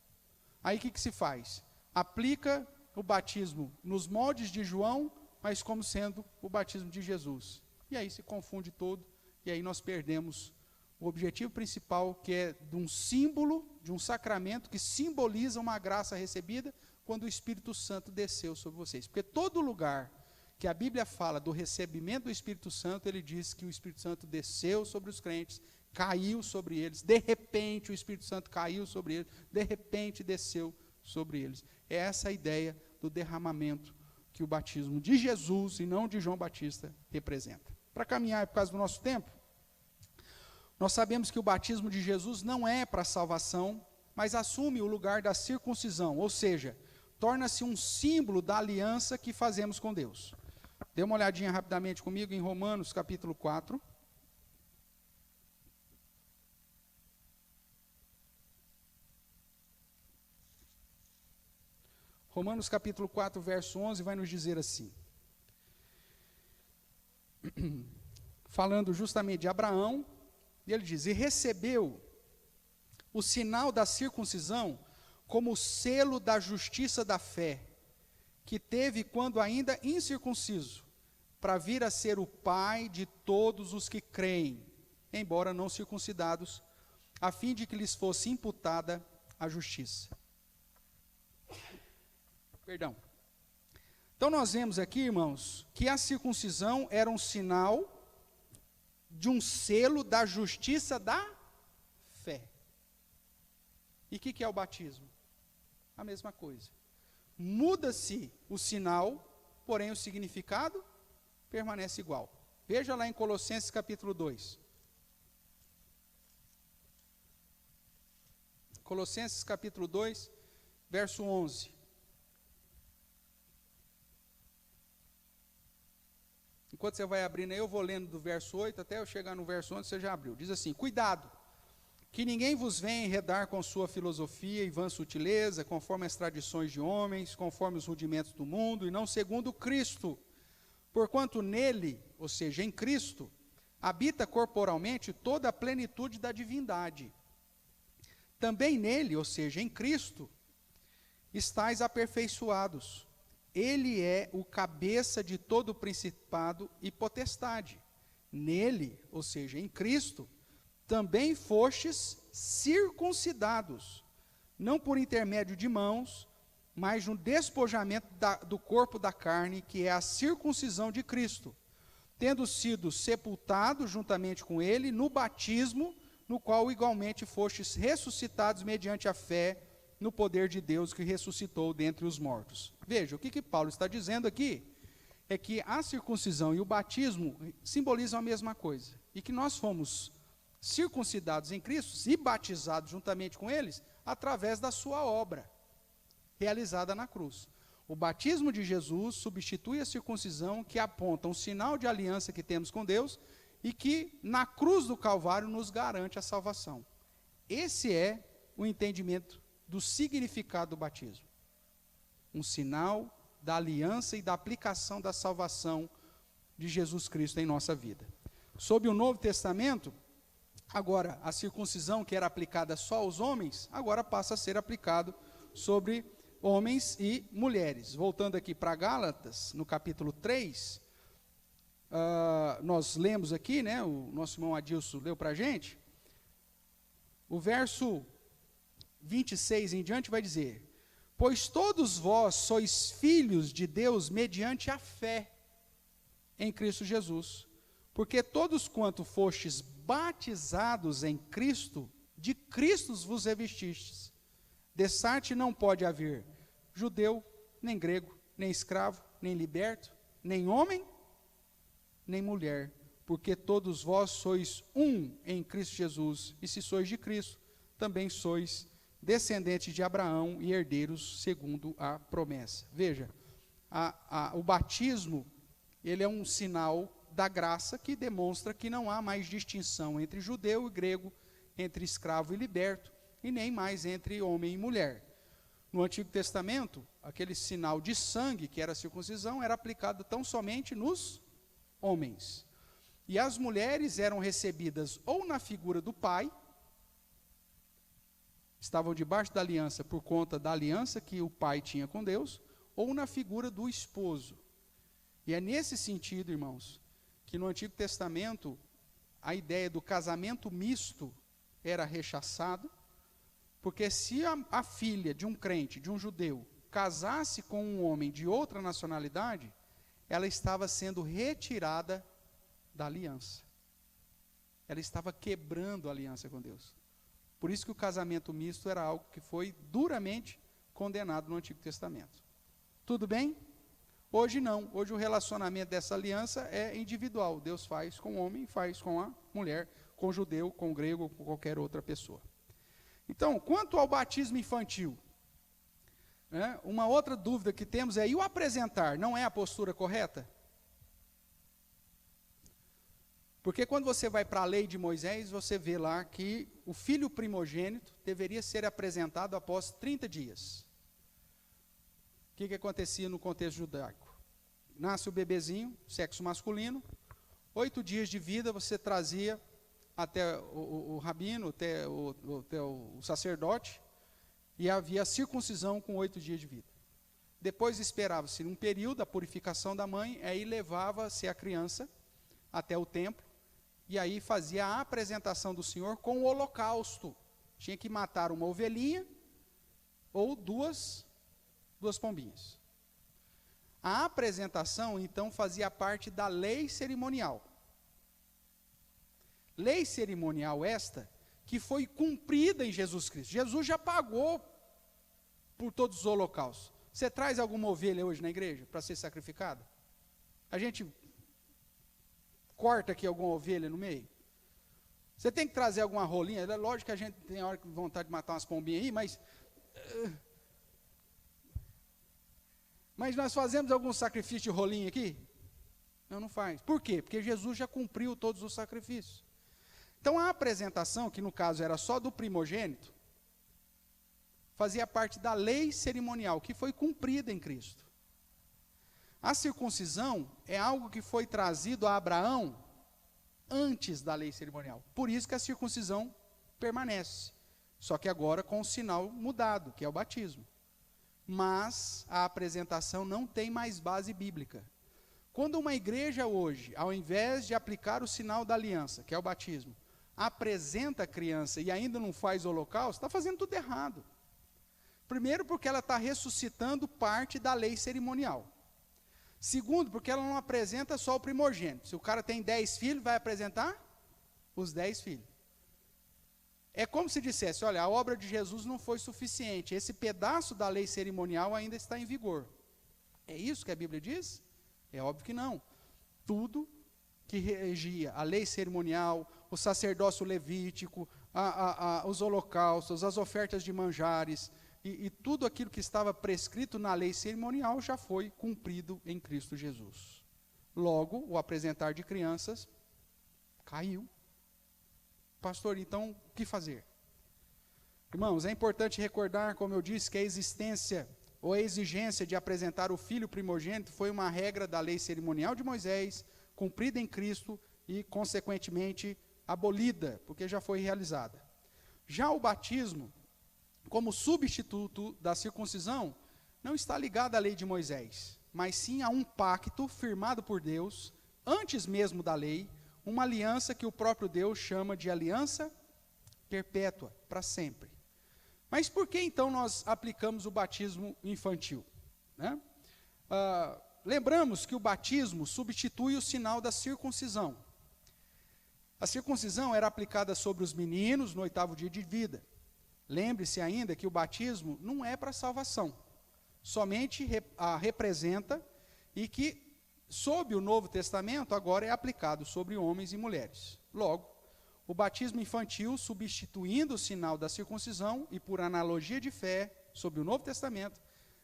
Aí o que se faz? Aplica o batismo nos moldes de João, mas como sendo o batismo de Jesus. E aí se confunde todo, e aí nós perdemos o objetivo principal, que é de um símbolo, de um sacramento que simboliza uma graça recebida quando o Espírito Santo desceu sobre vocês. Porque todo lugar que a Bíblia fala do recebimento do Espírito Santo, ele diz que o Espírito Santo desceu sobre os crentes, caiu sobre eles, de repente o Espírito Santo caiu sobre eles, de repente desceu sobre eles. É essa a ideia do derramamento que o batismo de Jesus e não de João Batista representa. Para caminhar por causa do nosso tempo, nós sabemos que o batismo de Jesus não é para salvação, mas assume o lugar da circuncisão, ou seja, torna-se um símbolo da aliança que fazemos com Deus. Dê uma olhadinha rapidamente comigo em Romanos capítulo 4. Romanos capítulo 4, verso 11, vai nos dizer assim. Falando justamente de Abraão, e ele diz, e recebeu o sinal da circuncisão como selo da justiça da fé, que teve quando ainda incircunciso, para vir a ser o pai de todos os que creem, embora não circuncidados, a fim de que lhes fosse imputada a justiça. Perdão. Então nós vemos aqui, irmãos, que a circuncisão era um sinal de um selo da justiça da fé. E o que é o batismo? A mesma coisa. Muda-se o sinal, porém o significado permanece igual. Veja lá em Colossenses capítulo 2. Colossenses capítulo 2, verso 11. Enquanto você vai abrindo aí, eu vou lendo do verso 8 até eu chegar no verso 11, você já abriu. Diz assim, cuidado, que ninguém vos venha enredar com sua filosofia e vã sutileza, conforme as tradições de homens, conforme os rudimentos do mundo, e não segundo Cristo. Porquanto nele, ou seja, em Cristo, habita corporalmente toda a plenitude da divindade. Também nele, ou seja, em Cristo, estáis aperfeiçoados. Ele é o cabeça de todo o principado e potestade. Nele, ou seja, em Cristo, também fostes circuncidados, não por intermédio de mãos, mas no despojamento do corpo da carne, que é a circuncisão de Cristo, tendo sido sepultados juntamente com ele no batismo, no qual igualmente fostes ressuscitados mediante a fé no poder de Deus que ressuscitou dentre os mortos. Veja, o que Paulo está dizendo aqui é que a circuncisão e o batismo simbolizam a mesma coisa. e que nós fomos circuncidados em Cristo e batizados juntamente com eles através da sua obra realizada na cruz. O batismo de Jesus substitui a circuncisão, que aponta um sinal de aliança que temos com Deus e que na cruz do Calvário nos garante a salvação. Esse é o entendimento do significado do batismo. Um sinal da aliança e da aplicação da salvação de Jesus Cristo em nossa vida. Sob o Novo Testamento, agora a circuncisão que era aplicada só aos homens, agora passa a ser aplicado sobre homens e mulheres. Voltando aqui para Gálatas, no capítulo 3, nós lemos aqui, né, o nosso irmão Adilson leu para a gente, o verso 26 em diante vai dizer: pois todos vós sois filhos de Deus mediante a fé em Cristo Jesus, porque todos quanto fostes batizados em Cristo, de Cristo vos revestistes. Dessarte não pode haver judeu, nem grego, nem escravo, nem liberto, nem homem, nem mulher, porque todos vós sois um em Cristo Jesus, e se sois de Cristo, também sois descendentes de Abraão e herdeiros segundo a promessa. Veja, o batismo, ele é um sinal da graça que demonstra que não há mais distinção entre judeu e grego, entre escravo e liberto, e nem mais entre homem e mulher. No Antigo Testamento, aquele sinal de sangue, que era a circuncisão, era aplicado tão somente nos homens. E as mulheres eram recebidas ou na figura do pai, estavam debaixo da aliança por conta da aliança que o pai tinha com Deus, ou na figura do esposo. E é nesse sentido, irmãos, que no Antigo Testamento a ideia do casamento misto era rechaçado, porque se a filha de um crente, de um judeu, casasse com um homem de outra nacionalidade, ela estava sendo retirada da aliança. Ela estava quebrando a aliança com Deus. Por isso que o casamento misto era algo que foi duramente condenado no Antigo Testamento. Tudo bem? Hoje não. Hoje o relacionamento dessa aliança é individual. Deus faz com o homem, faz com a mulher, com o judeu, com o grego, com qualquer outra pessoa. Então, quanto ao batismo infantil, né, uma outra dúvida que temos é: e o apresentar não é a postura correta? Porque quando você vai para a lei de Moisés, você vê lá que o filho primogênito deveria ser apresentado após 30 dias. O que acontecia no contexto judaico? Nasce o bebezinho, sexo masculino, 8 dias de vida você trazia até o rabino, até o sacerdote, e havia a circuncisão com 8 dias de vida. Depois esperava-se um período, a purificação da mãe, aí levava-se a criança até o templo, e aí fazia a apresentação do Senhor com o holocausto. Tinha que matar uma ovelhinha ou duas pombinhas. A apresentação, então, fazia parte da lei cerimonial. Lei cerimonial esta que foi cumprida em Jesus Cristo. Jesus já pagou por todos os holocaustos. Você traz alguma ovelha hoje na igreja para ser sacrificada? A gente corta aqui alguma ovelha no meio? Você tem que trazer alguma rolinha? É lógico que a gente tem hora que vontade de matar umas pombinhas aí, mas nós fazemos algum sacrifício de rolinho aqui? Não faz. Por quê? Porque Jesus já cumpriu todos os sacrifícios. Então a apresentação, que no caso era só do primogênito, fazia parte da lei cerimonial, que foi cumprida em Cristo. A circuncisão é algo que foi trazido a Abraão antes da lei cerimonial. Por isso que a circuncisão permanece. Só que agora com o sinal mudado, que é o batismo. Mas a apresentação não tem mais base bíblica. Quando uma igreja hoje, ao invés de aplicar o sinal da aliança, que é o batismo, apresenta a criança e ainda não faz o holocausto, está fazendo tudo errado. Primeiro, porque ela está ressuscitando parte da lei cerimonial. Segundo, porque ela não apresenta só o primogênito. Se o cara tem 10 filhos, vai apresentar os 10 filhos. É como se dissesse: olha, a obra de Jesus não foi suficiente, esse pedaço da lei cerimonial ainda está em vigor. É isso que a Bíblia diz? É óbvio que não. Tudo que regia a lei cerimonial, o sacerdócio levítico, os holocaustos, as ofertas de manjares, e tudo aquilo que estava prescrito na lei cerimonial já foi cumprido em Cristo Jesus. Logo, o apresentar de crianças caiu. Pastor, então, o que fazer? Irmãos, é importante recordar, como eu disse, que a existência ou a exigência de apresentar o filho primogênito foi uma regra da lei cerimonial de Moisés, cumprida em Cristo e, consequentemente, abolida, porque já foi realizada. Já o batismo, como substituto da circuncisão, não está ligado à lei de Moisés, mas sim a um pacto firmado por Deus, antes mesmo da lei, uma aliança que o próprio Deus chama de aliança perpétua, para sempre. Mas por que então nós aplicamos o batismo infantil? Né? Lembramos que o batismo substitui o sinal da circuncisão. A circuncisão era aplicada sobre os meninos no 8º dia de vida. Lembre-se ainda que o batismo não é para salvação, somente representa, e que, sob o Novo Testamento, agora é aplicado sobre homens e mulheres. Logo, o batismo infantil, substituindo o sinal da circuncisão e por analogia de fé, sobre o Novo Testamento,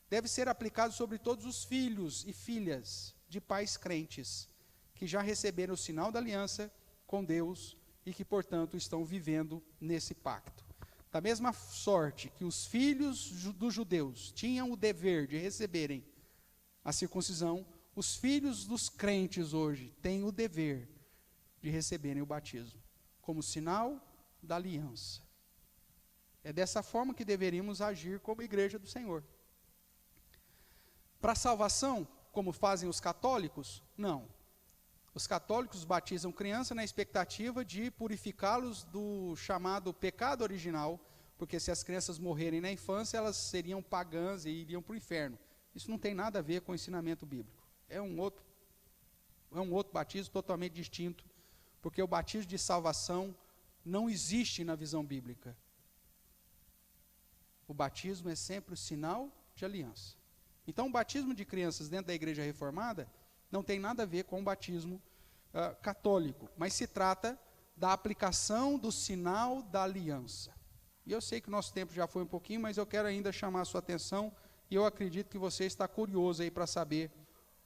deve ser aplicado sobre todos os filhos e filhas de pais crentes, que já receberam o sinal da aliança com Deus e que, portanto, estão vivendo nesse pacto. Da mesma sorte que os filhos dos judeus tinham o dever de receberem a circuncisão, os filhos dos crentes hoje têm o dever de receberem o batismo, como sinal da aliança. É dessa forma que deveríamos agir como igreja do Senhor. Para a salvação, como fazem os católicos? Não. Os católicos batizam criança na expectativa de purificá-los do chamado pecado original, porque se as crianças morrerem na infância, elas seriam pagãs e iriam para o inferno. Isso não tem nada a ver com o ensinamento bíblico. É um outro batismo totalmente distinto, porque o batismo de salvação não existe na visão bíblica. O batismo é sempre o sinal de aliança. Então, o batismo de crianças dentro da igreja reformada não tem nada a ver com o batismo católico, mas se trata da aplicação do sinal da aliança. E eu sei que o nosso tempo já foi um pouquinho, mas eu quero ainda chamar a sua atenção, e eu acredito que você está curioso aí para saber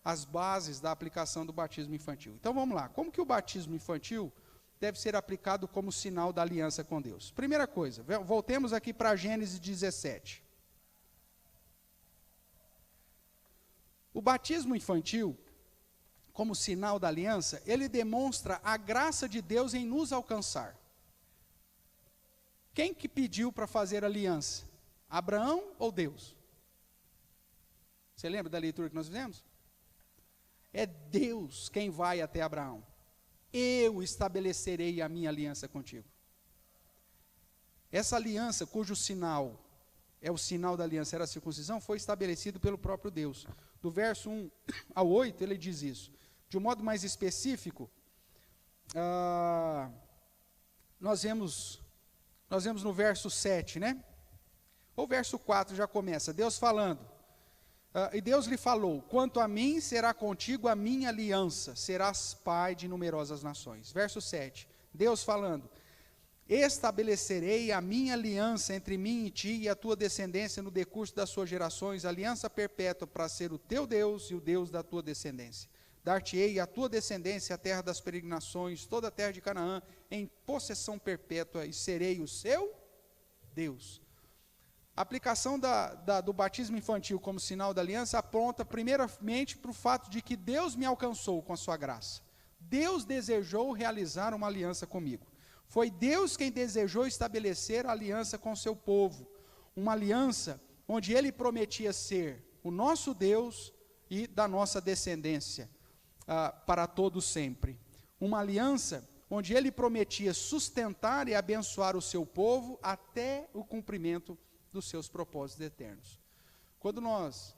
as bases da aplicação do batismo infantil. Então vamos lá, como que o batismo infantil deve ser aplicado como sinal da aliança com Deus? Primeira coisa, voltemos aqui para Gênesis 17. O batismo infantil, como sinal da aliança, ele demonstra a graça de Deus em nos alcançar. Quem que pediu para fazer aliança? Abraão ou Deus? Você lembra da leitura que nós fizemos? É Deus quem vai até Abraão. Eu estabelecerei a minha aliança contigo. Essa aliança, cujo sinal é o sinal da aliança, era a circuncisão, foi estabelecido pelo próprio Deus. Do verso 1 ao 8, ele diz isso. De um modo mais específico, nós vemos no verso 7, né? O verso 4 já começa, Deus falando. E Deus lhe falou, quanto a mim, será contigo a minha aliança, serás pai de numerosas nações. Verso 7, Deus falando, estabelecerei a minha aliança entre mim e ti e a tua descendência no decurso das suas gerações, aliança perpétua para ser o teu Deus e o Deus da tua descendência. Dar-te-ei a tua descendência a terra das peregrinações, toda a terra de Canaã, em possessão perpétua, e serei o seu Deus. A aplicação do batismo infantil como sinal da aliança aponta primeiramente para o fato de que Deus me alcançou com a sua graça. Deus desejou realizar uma aliança comigo. Foi Deus quem desejou estabelecer a aliança com o seu povo. Uma aliança onde Ele prometia ser o nosso Deus e da nossa descendência para todo sempre. Uma aliança onde Ele prometia sustentar e abençoar o seu povo até o cumprimento dos seus propósitos eternos. Quando nós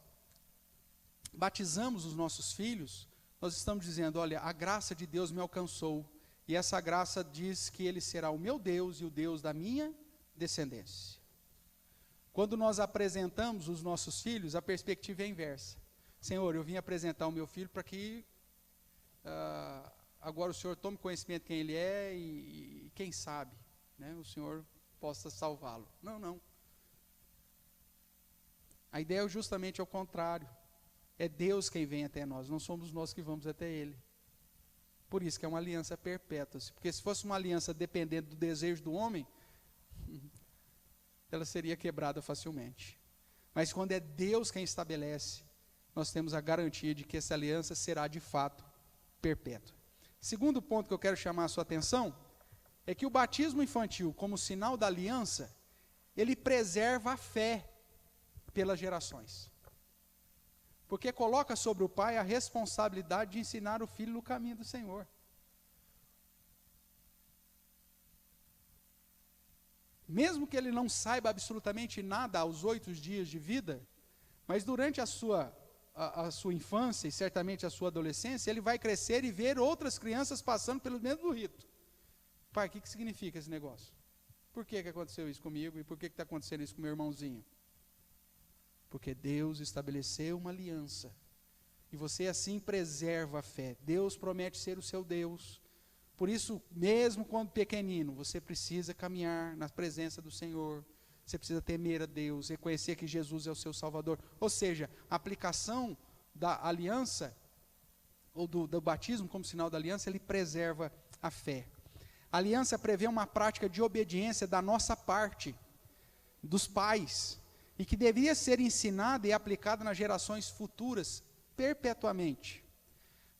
batizamos os nossos filhos, nós estamos dizendo, olha, a graça de Deus me alcançou, e essa graça diz que Ele será o meu Deus e o Deus da minha descendência. Quando nós apresentamos os nossos filhos, a perspectiva é inversa. Senhor, eu vim apresentar o meu filho para que agora o Senhor tome conhecimento de quem ele é e quem sabe, né, o Senhor possa salvá-lo. Não, não. A ideia é justamente ao contrário. É Deus quem vem até nós, não somos nós que vamos até Ele. Por isso que é uma aliança perpétua. Porque se fosse uma aliança dependendo do desejo do homem, ela seria quebrada facilmente. Mas quando é Deus quem estabelece, nós temos a garantia de que essa aliança será de fato perpétua. Segundo ponto que eu quero chamar a sua atenção, é que o batismo infantil, como sinal da aliança, ele preserva a fé pelas gerações. Porque coloca sobre o pai a responsabilidade de ensinar o filho no caminho do Senhor. Mesmo que ele não saiba absolutamente nada aos 8 dias de vida, mas durante a sua infância e certamente a sua adolescência, ele vai crescer e ver outras crianças passando pelo mesmo rito. Pai, o que significa esse negócio? Por que aconteceu isso comigo e por que está acontecendo isso com meu irmãozinho? Porque Deus estabeleceu uma aliança. E você assim preserva a fé. Deus promete ser o seu Deus. Por isso, mesmo quando pequenino, você precisa caminhar na presença do Senhor. Você precisa temer a Deus, reconhecer que Jesus é o seu Salvador. Ou seja, a aplicação da aliança, ou do batismo como sinal da aliança, ele preserva a fé. A aliança prevê uma prática de obediência da nossa parte, dos pais, e que deveria ser ensinada e aplicada nas gerações futuras, perpetuamente.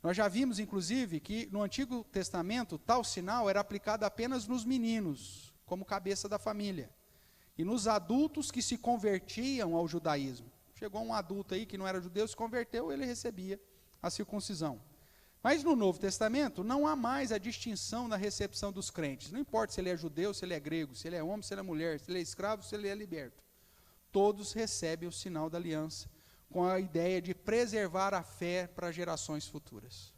Nós já vimos, inclusive, que no Antigo Testamento, tal sinal era aplicado apenas nos meninos, como cabeça da família, e nos adultos que se convertiam ao judaísmo. Chegou um adulto aí que não era judeu, se converteu, ele recebia a circuncisão. Mas no Novo Testamento, não há mais a distinção na recepção dos crentes. Não importa se ele é judeu, se ele é grego, se ele é homem, se ele é mulher, se ele é escravo, se ele é liberto. Todos recebem o sinal da aliança, com a ideia de preservar a fé para gerações futuras.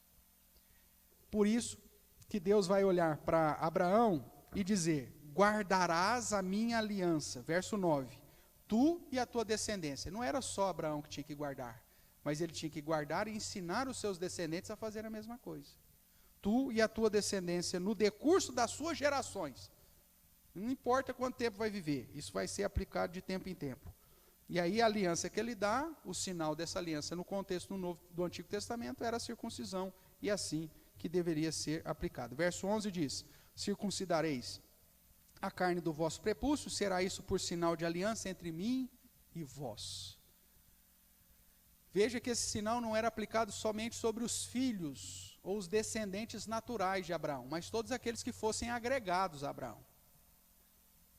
Por isso que Deus vai olhar para Abraão e dizer: guardarás a minha aliança, verso 9, tu e a tua descendência. Não era só Abraão que tinha que guardar, mas ele tinha que guardar e ensinar os seus descendentes a fazer a mesma coisa. Tu e a tua descendência no decurso das suas gerações. Não importa quanto tempo vai viver, isso vai ser aplicado de tempo em tempo. E aí a aliança que ele dá, o sinal dessa aliança no contexto do Antigo Testamento era a circuncisão, e assim que deveria ser aplicado. Verso 11 diz: circuncidareis a carne do vosso prepúcio, será isso por sinal de aliança entre mim e vós. Veja que esse sinal não era aplicado somente sobre os filhos ou os descendentes naturais de Abraão, mas todos aqueles que fossem agregados a Abraão.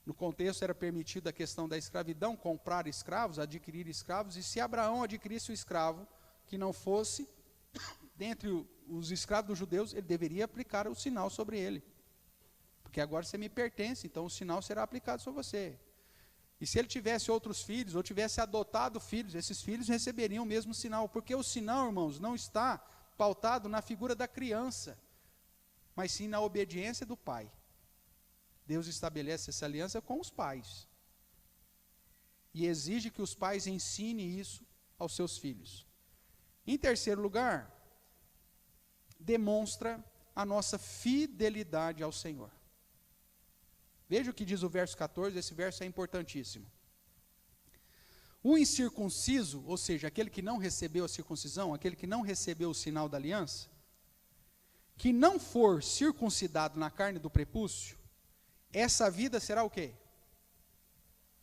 No contexto era permitido a questão da escravidão, comprar escravos, adquirir escravos, e se Abraão adquirisse o escravo que não fosse dentre os escravos dos judeus, ele deveria aplicar o sinal sobre ele. Porque agora você me pertence, então o sinal será aplicado sobre você. E se ele tivesse outros filhos, ou tivesse adotado filhos, esses filhos receberiam o mesmo sinal. Porque o sinal, irmãos, não está pautado na figura da criança, mas sim na obediência do pai. Deus estabelece essa aliança com os pais. E exige que os pais ensinem isso aos seus filhos. Em terceiro lugar, demonstra a nossa fidelidade ao Senhor. Veja o que diz o verso 14, esse verso é importantíssimo. O incircunciso, ou seja, aquele que não recebeu a circuncisão, aquele que não recebeu o sinal da aliança, que não for circuncidado na carne do prepúcio, essa vida será o quê?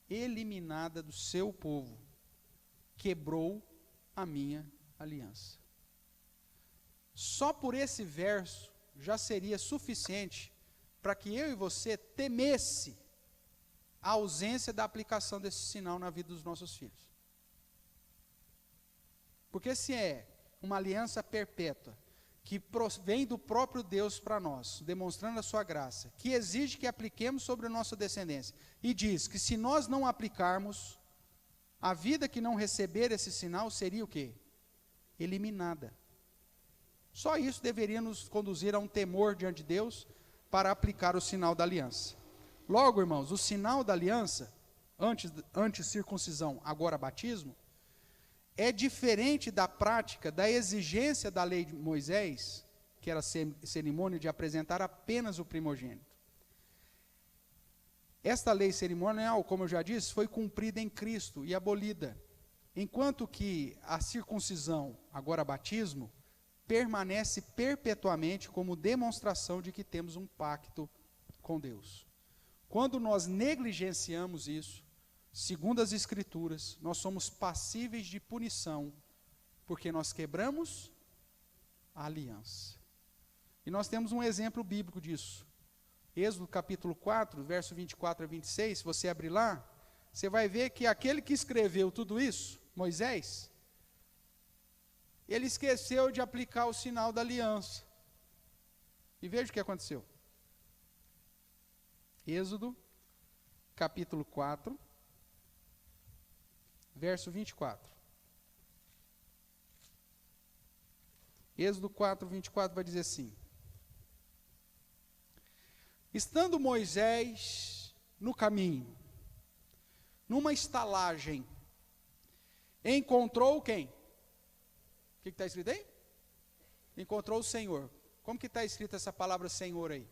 Eliminada do seu povo. Quebrou a minha aliança. Só por esse verso já seria suficiente para que eu e você temesse a ausência da aplicação desse sinal na vida dos nossos filhos. Porque se é uma aliança perpétua, que vem do próprio Deus para nós, demonstrando a sua graça, que exige que apliquemos sobre a nossa descendência, e diz que se nós não aplicarmos, a vida que não receber esse sinal seria o quê? Eliminada. Só isso deveria nos conduzir a um temor diante de Deus para aplicar o sinal da aliança. Logo, irmãos, o sinal da aliança, antes circuncisão, agora batismo, é diferente da prática, da exigência da lei de Moisés, que era a cerimônia de apresentar apenas o primogênito. Esta lei cerimonial, como eu já disse, foi cumprida em Cristo e abolida, enquanto que a circuncisão, agora batismo, permanece perpetuamente como demonstração de que temos um pacto com Deus. Quando nós negligenciamos isso, segundo as Escrituras, nós somos passíveis de punição, porque nós quebramos a aliança. E nós temos um exemplo bíblico disso. Êxodo capítulo 4, verso 24 a 26, se você abrir lá, você vai ver que aquele que escreveu tudo isso, Moisés, ele esqueceu de aplicar o sinal da aliança. E veja o que aconteceu. Êxodo capítulo 4, verso 24. Êxodo 4, 24 vai dizer assim: estando Moisés no caminho, numa estalagem, encontrou quem? O que está escrito aí? Encontrou o Senhor. Como que está escrita essa palavra Senhor aí?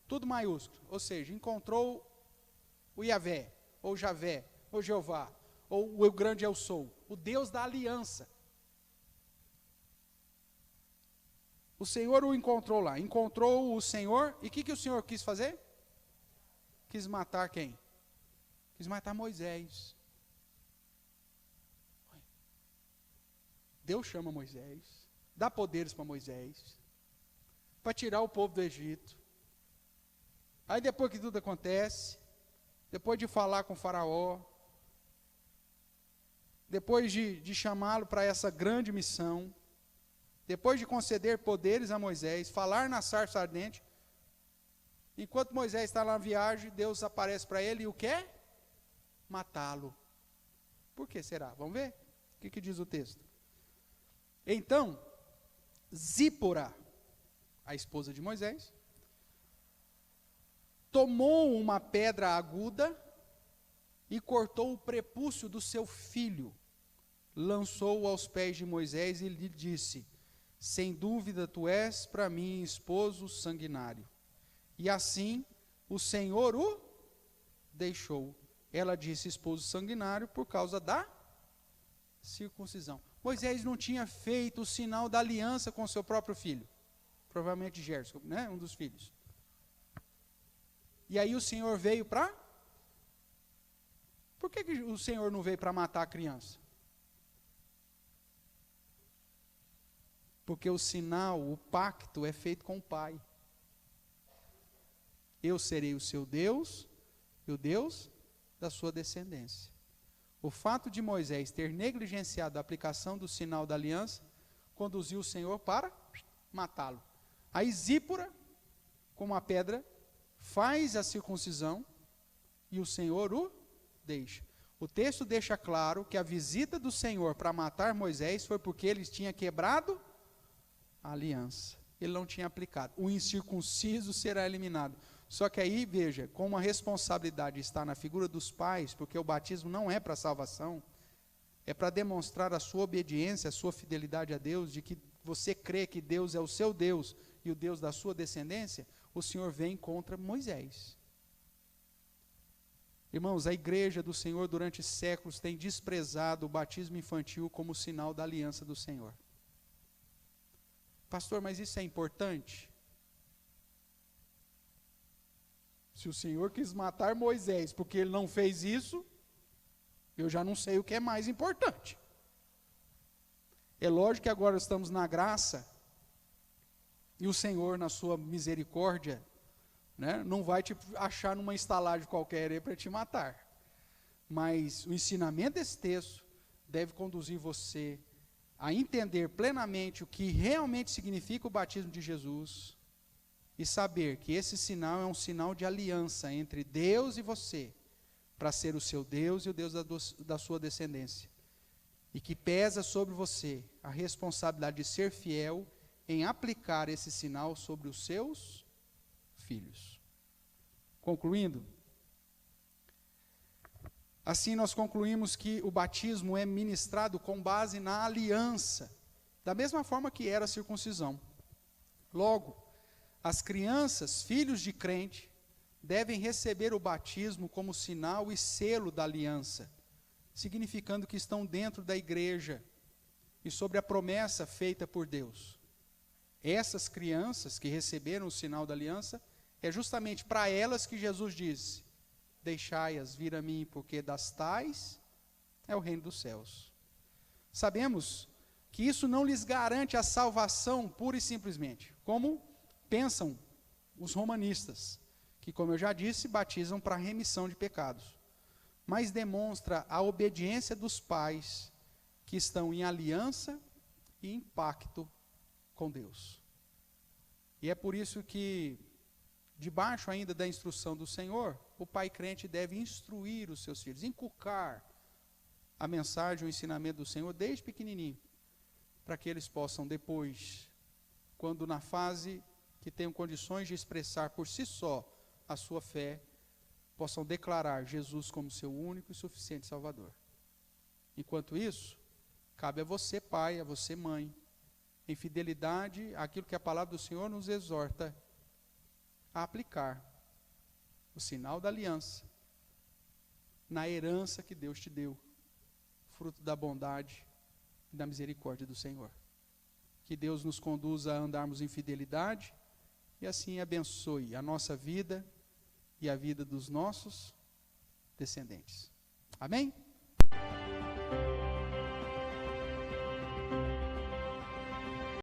Tudo maiúsculo, ou seja, encontrou o Yahvé, ou Javé, ou Jeová, ou o grande eu sou, o Deus da aliança. O Senhor o encontrou lá, encontrou o Senhor, e o que o Senhor quis fazer? Quis matar quem? Quis matar Moisés. Deus chama Moisés, dá poderes para Moisés, para tirar o povo do Egito. Aí depois que tudo acontece, depois de falar com o faraó, depois de chamá-lo para essa grande missão, depois de conceder poderes a Moisés, falar na sarça ardente, enquanto Moisés está na viagem, Deus aparece para ele e o quer? Matá-lo. Por que será? Vamos ver? O que diz o texto? Então, Zípora, a esposa de Moisés, tomou uma pedra aguda e cortou o prepúcio do seu filho, lançou-o aos pés de Moisés e lhe disse: sem dúvida tu és para mim esposo sanguinário. E assim o Senhor o deixou. Ela disse esposo sanguinário por causa da circuncisão. Moisés não tinha feito o sinal da aliança com seu próprio filho, provavelmente Gerson, né, um dos filhos. E aí o Senhor veio para... Por que o Senhor não veio para matar a criança? Porque o sinal, o pacto é feito com o Pai. Eu serei o seu Deus e o Deus da sua descendência. O fato de Moisés ter negligenciado a aplicação do sinal da aliança conduziu o Senhor para matá-lo. Aí Zípora, com uma pedra, faz a circuncisão e o Senhor o deixa. O texto deixa claro que a visita do Senhor para matar Moisés foi porque ele tinha quebrado a aliança. Ele não tinha aplicado. O incircunciso será eliminado. Só que aí, veja, como a responsabilidade está na figura dos pais, porque o batismo não é para salvação, é para demonstrar a sua obediência, a sua fidelidade a Deus, de que você crê que Deus é o seu Deus e o Deus da sua descendência, o Senhor vem contra Moisés. Irmãos, a igreja do Senhor durante séculos tem desprezado o batismo infantil como sinal da aliança do Senhor. Pastor, mas isso é importante? Se o Senhor quis matar Moisés porque ele não fez isso, eu já não sei o que é mais importante. É lógico que agora estamos na graça, e o Senhor, na sua misericórdia, né, não vai te achar numa estalagem qualquer aí para te matar. Mas o ensinamento desse texto deve conduzir você a entender plenamente o que realmente significa o batismo de Jesus e saber que esse sinal é um sinal de aliança entre Deus e você, para ser o seu Deus e o Deus da sua descendência. E que pesa sobre você a responsabilidade de ser fiel em aplicar esse sinal sobre os seus filhos. Concluindo, assim nós concluímos que o batismo é ministrado com base na aliança, da mesma forma que era a circuncisão. Logo, as crianças, filhos de crente, devem receber o batismo como sinal e selo da aliança, significando que estão dentro da igreja e sobre a promessa feita por Deus. Essas crianças que receberam o sinal da aliança, é justamente para elas que Jesus disse: deixai-as vir a mim, porque das tais é o reino dos céus. Sabemos que isso não lhes garante a salvação pura e simplesmente, como pensam os romanistas, que, como eu já disse, batizam para remissão de pecados, mas demonstra a obediência dos pais que estão em aliança e em pacto com Deus. E é por isso que, debaixo ainda da instrução do Senhor, o pai crente deve instruir os seus filhos, inculcar a mensagem, o ensinamento do Senhor desde pequenininho, para que eles possam depois, quando na fase que tenham condições de expressar por si só a sua fé, possam declarar Jesus como seu único e suficiente Salvador. Enquanto isso, cabe a você, pai, a você, mãe, em fidelidade àquilo que a palavra do Senhor nos exorta a aplicar, o sinal da aliança, na herança que Deus te deu, fruto da bondade e da misericórdia do Senhor. Que Deus nos conduza a andarmos em fidelidade e assim abençoe a nossa vida e a vida dos nossos descendentes. Amém?